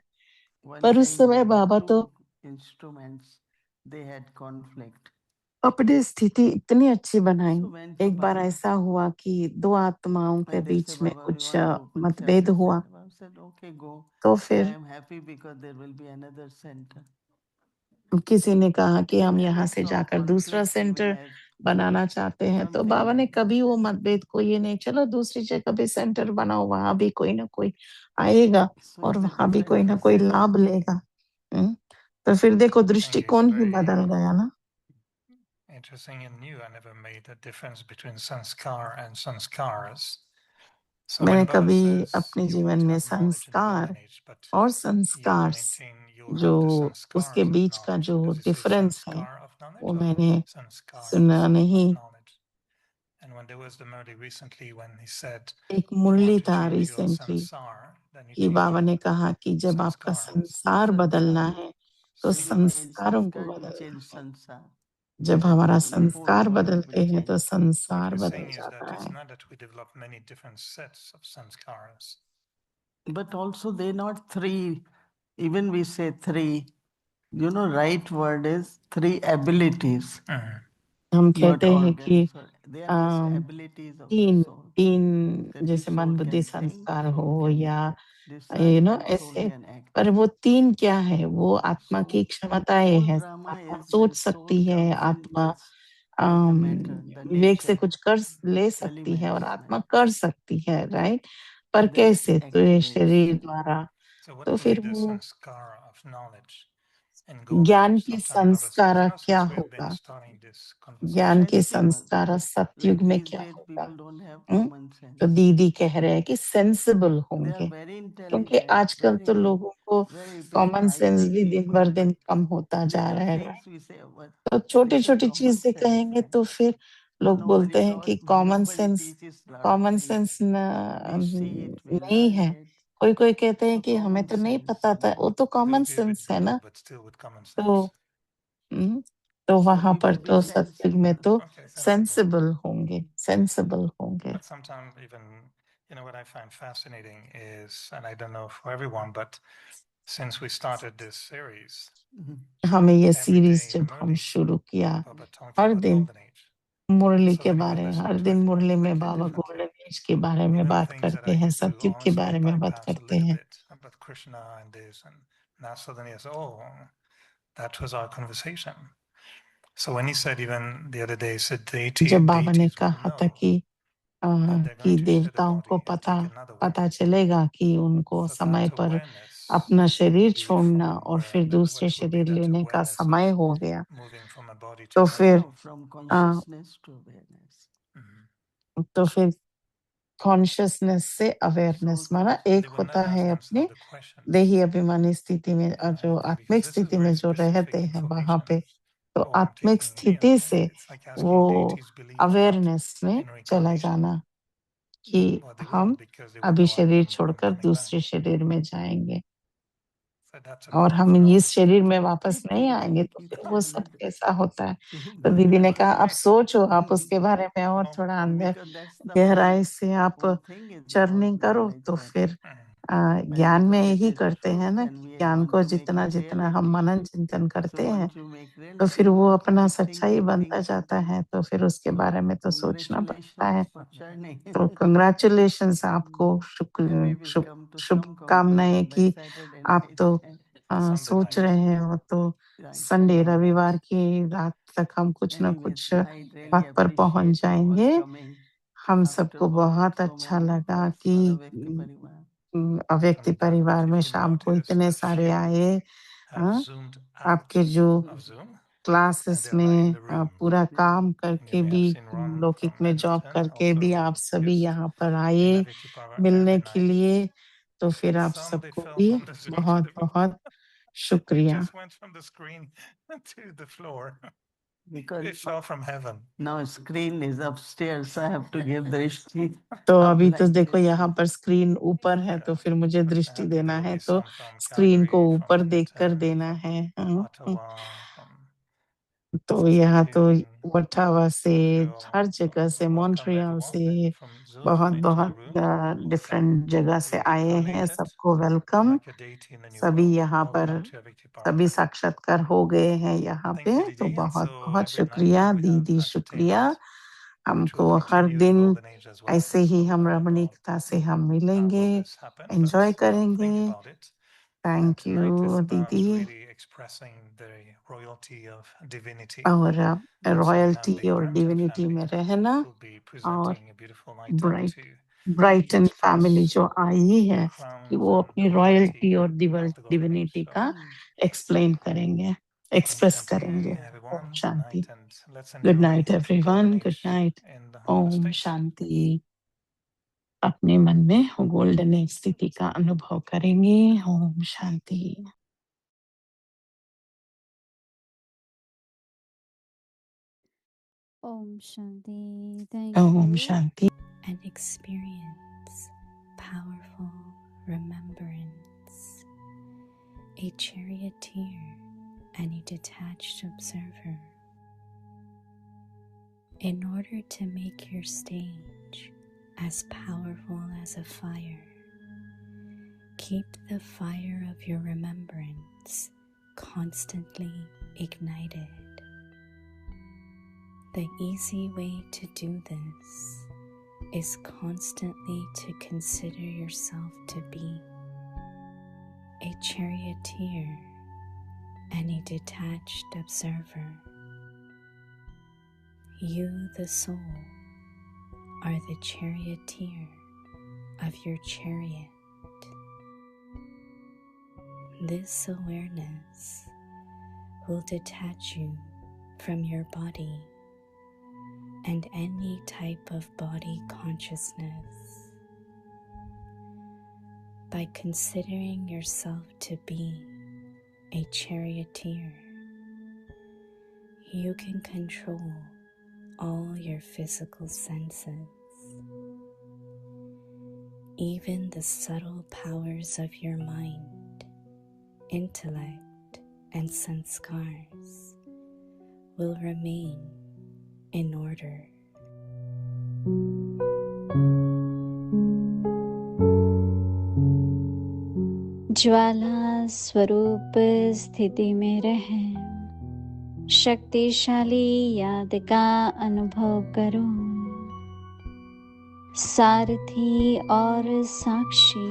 One पर उस time समय there were बाबा तो two instruments, they had conflict. अपनी स्थिति इतनी अच्छी बनाई। So went to एक बार Baba ऐसा हुआ कि दो आत्माओं के and they बीच said, में Baba, we कुछ want to open मतभेद separate हुआ, center. Baba said, okay, go. तो I फिर am happy because there will be another center. किसी ने कहा कि हम And यहाँ that's से how जाकर दूसरा conflicts, even सेंटर as बनाना चाहते हैं, तो something बाबा ने like कभी this. वो मतभेद को ये नहीं, चलो दूसरी जगह भी सेंटर बनाओ, वहां भी कोई ना कोई आएगा So और it's a वहां भी different कोई ना कोई message. लाभ लेगा। तो फिर देखो I think it's दृष्टिकोण ही very बदल गया ना। interesting and new. I never made the difference between sanskar and sanskaras. So मैंने when Baba कभी says अपने you जीवन want to में have knowledge in the संस्कार golden age, but और you संस्कार maintain you जो have the उसके sanskars of बीच का knowledge. जो Does he say डिफरेंस है sanskar of knowledge वो or मैंने sanskars सुना of नहीं। knowledge? And when there was the Murli recently when he said एक you मुरली want to था change your recently sansar, then you कि change बाबा ने your कहा कि जब आपका sanskars. संसार बदलना है तो When you change संस्कारों को sanskar, you बदलना change है। sansar. जब That हमारा is, the whole संस्कार world बदलते will हैं तो change. What संसार you're बदल saying is that जाता it's है। not that we develop many different sets of sanskars. But also they're not three, even we say three, right word is three abilities, हम not कहते हैं कि organs. So they are just um, abilities of the तीन soul. तीन That जैसे this मन soul बुद्धि can think, संस्कार soul हो can या decide, and soul ऐसे, can act. पर वो तीन क्या है? वो आत्मा So की क्षमताएं whole है। drama आत्मा is सोच when सकती soul है, comes in आत्मा touch with the matter, the विवेक से nature, कुछ कर ले सकती है और elements, आत्मा कर सकती है, राइट? पर then it कैसे? तो ये activates. शरीर द्वारा। So what तो will be फिर the वो sanskara of knowledge in golden ज्ञान age? की Sometimes Baba says, संस्कार क्या since we have been होगा? starting this ज्ञान conversation, के Sensible. संस्कार सतयुग When में these क्या days होगा? people don't have hmm? common तो sense. दीदी कह रहे हैं कि सेंसिबल They are होंगे, very क्योंकि intelligent, आजकल तो very, लोगों को very big common sense IQ भी दिन people, भर दिन but कम होता जा little रहा है। things we say, but तो छोटी this is छोटी common चीजें sense, कहेंगे right? तो फिर लोग Nobody बोलते हैं कि taught, nobody teaches lot of common things. Sense We see it, we नहीं learn है। it. कोई कोई कहते हैं So कि हमें common तो नहीं sense. पता था, वो तो it will common be a bit sense है brutal, ना। but still with common तो sense. हम्म, तो So वहां we पर will be तो सत्युग में sensible. तो Okay, sensible. सेंसिबल होंगे, सेंसिबल होंगे। But sometimes even, what I find fascinating is, and I don't know for everyone, but since we started this series, हमें ये every सीरीज day जब हम Murli, शुरू किया, Baba talking हर about दिन golden age. मुरली So के when you बारे में, listen हर to दिन it मुरली में completely बाबा differently. गोल्डन एज के बारे में बात Things that करते I हैं, could do सत्युग के honestly बारे में बात bypass a करते little हैं। bit about Krishna and this, and now suddenly I say, oh, that was our conversation. So when he said even the other day, he said जब बाबा ने deities will कहा था know that they're कि going to shed a देवताओं को body and take another one. पता चलेगा कि उनको So समय that पर awareness अपना शरीर will be छोड़ना from और फिर where, दूसरे what would be शरीर that लेने का awareness समय of हो गया। moving from a body to तो another? फिर No, from consciousness to awareness. तो फिर कॉन्शियसनेस से अवेयरनेस, Soul माना comes. एक They will होता not है ask अपने themselves the questions. देही अभिमानी स्थिति में और जो I think आत्मिक because this is स्थिति में very जो specific रहते हैं वहां information. पे, तो Oh, I'm आत्मिक taking, स्थिति से it's like asking वो deities believe or not awareness में in चला reincarnation. जाना कि Well, they हम will because they will अभी know शरीर I'm छोड़कर coming दूसरे back. शरीर में जाएंगे So that's a और bit हम difficult. इस शरीर में वापस नहीं People आएंगे, don't तो keep फिर वो सब silent. कैसा होता है? Too तो much. दीदी ने कहा आप सोचो, आप उसके बारे में और No. थोड़ा अंदर Because that's the गहराई से आप whole thing is about churning करो, knowledge. तो That फिर when ज्ञान we में look at यही the करते हैं truth ना, and कि we ज्ञान want को to make जितना it जितना हम reality. मनन चिंतन करते So हैं once you make तो reality, फिर you वो don't अपना keep सच्चाई thinking बनता things जाता again. है, तो फिर उसके So बारे में तो सोचना पड़ता है। congratulations for churning. तो कंग्रेचुलेशंस आपको, Maybe we'll Shubh come to some शुभकामनाएं conclusion by कि Saturday आप night. तो Sunday सोच night. रहे हो, तो Right, संडे Sunday night. रविवार की रात तक हम कुछ न Anyways, कुछ I really बात पर पहुंच appreciate you all जाएंगे। coming हम after सबको work. बहुत So अच्छा many लगा efforts कि for Avyakta Parivar. अव्यक्ति I'm glad परिवार that में if you शाम को notice इतने a सारे few आए। have हाँ, zoomed out आपके जो of Zoom and classes they're not in the में room. पूरा काम And करके you may भी, have seen Ron लौकिक from में जॉब Edmonton करके भी also आप सभी just यहाँ पर in आए Avyakti Power मिलने every के night. लिए, तो फिर And आप somebody सबको fell भी from the Zoom to बहुत the floor. बहुत शुक्रिया। Just went from the screen to the floor. Because It fell from heaven. now screen is upstairs, so I have to give Drishti. तो up अभी तो like देखो this. यहाँ पर screen ऊपर है, Yeah. तो फिर मुझे But दृष्टि happy देना there will है, be तो some from स्क्रीन को Calgary, from ऊपर देखकर Edmonton, देना from है। Ottawa, from तो यहाँ तो to वटावा से, feel हर जगह से, welcome मॉन्ट्रियल everyone से, from Zoom बहुत into the बहुत room. डिफरेंट जगह से Be आए हैं, incarnated सबको welcome. like a deity in the new सभी world. यहाँ पर Welcome to Avicii सभी Park. साक्षात्कार हो गए हैं यहाँ Thank पे, you, तो Didi. बहुत So बहुत every night शुक्रिया we दीदी, have शुक्रिया। entertainment, which हमको will हर continue in दिन Golden Age as well. ऐसे ही So हम I don't know रमणीकता से हम how मिलेंगे, will this happen, but enjoy think करेंगे। about it. Thank Tonight is you about दीदी। really expressing the royalty of divinity. और Those who have royalty the और Brampton divinity family में tonight रहना, will be और presenting a beautiful item to ब्राइटन family express जो आई है the कि crowns वो and अपनी the रॉयल्टी royalty और of the Golden Age. Divinity So का एक्सप्लेन करेंगे, Om एक्सप्रेस Shanti, करेंगे। Om everyone. Good Shanti. night, and let's good enjoy night the everyone, golden good age night. in the Om monasteries. Shanti. अपने मन में golden age स्थिति का अनुभव करेंगे। Om Shanti. Om Shanti. Thank Om you. Shanti. And experience powerful remembrance, a charioteer and a detached observer. In order to make your stage as powerful as a fire, keep the fire of your remembrance constantly ignited. The easy way to do this is constantly to consider yourself to be a charioteer and a detached observer. You, the soul, are the charioteer of your chariot. This awareness will detach you from your body and any type of body consciousness. By considering yourself to be a charioteer, you can control all your physical senses. Even the subtle powers of your mind, intellect, and sanskars will remain in order. ज्वाला स्वरूप स्थिति में रहें, शक्तिशाली याद का अनुभव करो। सारथी और साक्षी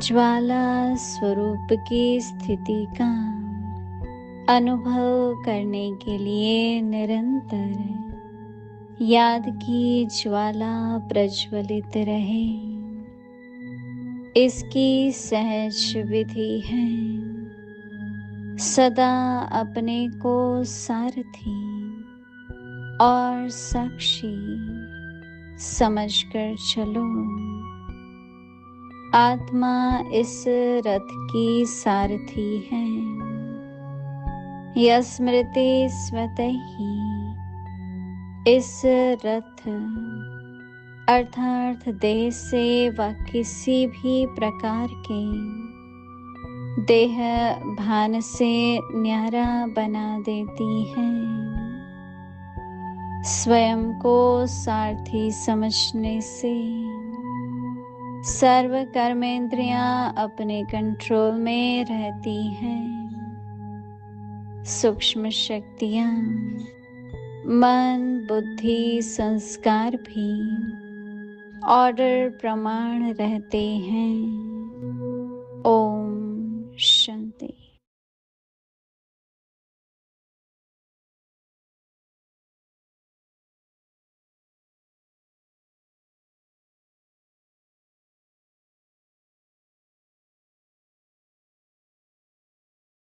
ज्वाला स्वरूप की स्थिति का अनुभव करने के लिए निरंतर याद की ज्वाला प्रज्वलित रहे। इसकी सहज विधि है सदा अपने को सारथी और साक्षी समझकर चलो। आत्मा इस रथ की सारथी है। यह स्मृति स्वतः ही इस रथ अर्थात देह से व किसी भी प्रकार के देह भान से न्यारा बना देती है। स्वयं को सारथी समझने से सर्व कर्मेंद्रियां अपने कंट्रोल में रहती हैं। सूक्ष्म शक्तियां, मन, बुद्धि, संस्कार भी ऑर्डर प्रमाण रहते हैं। ओम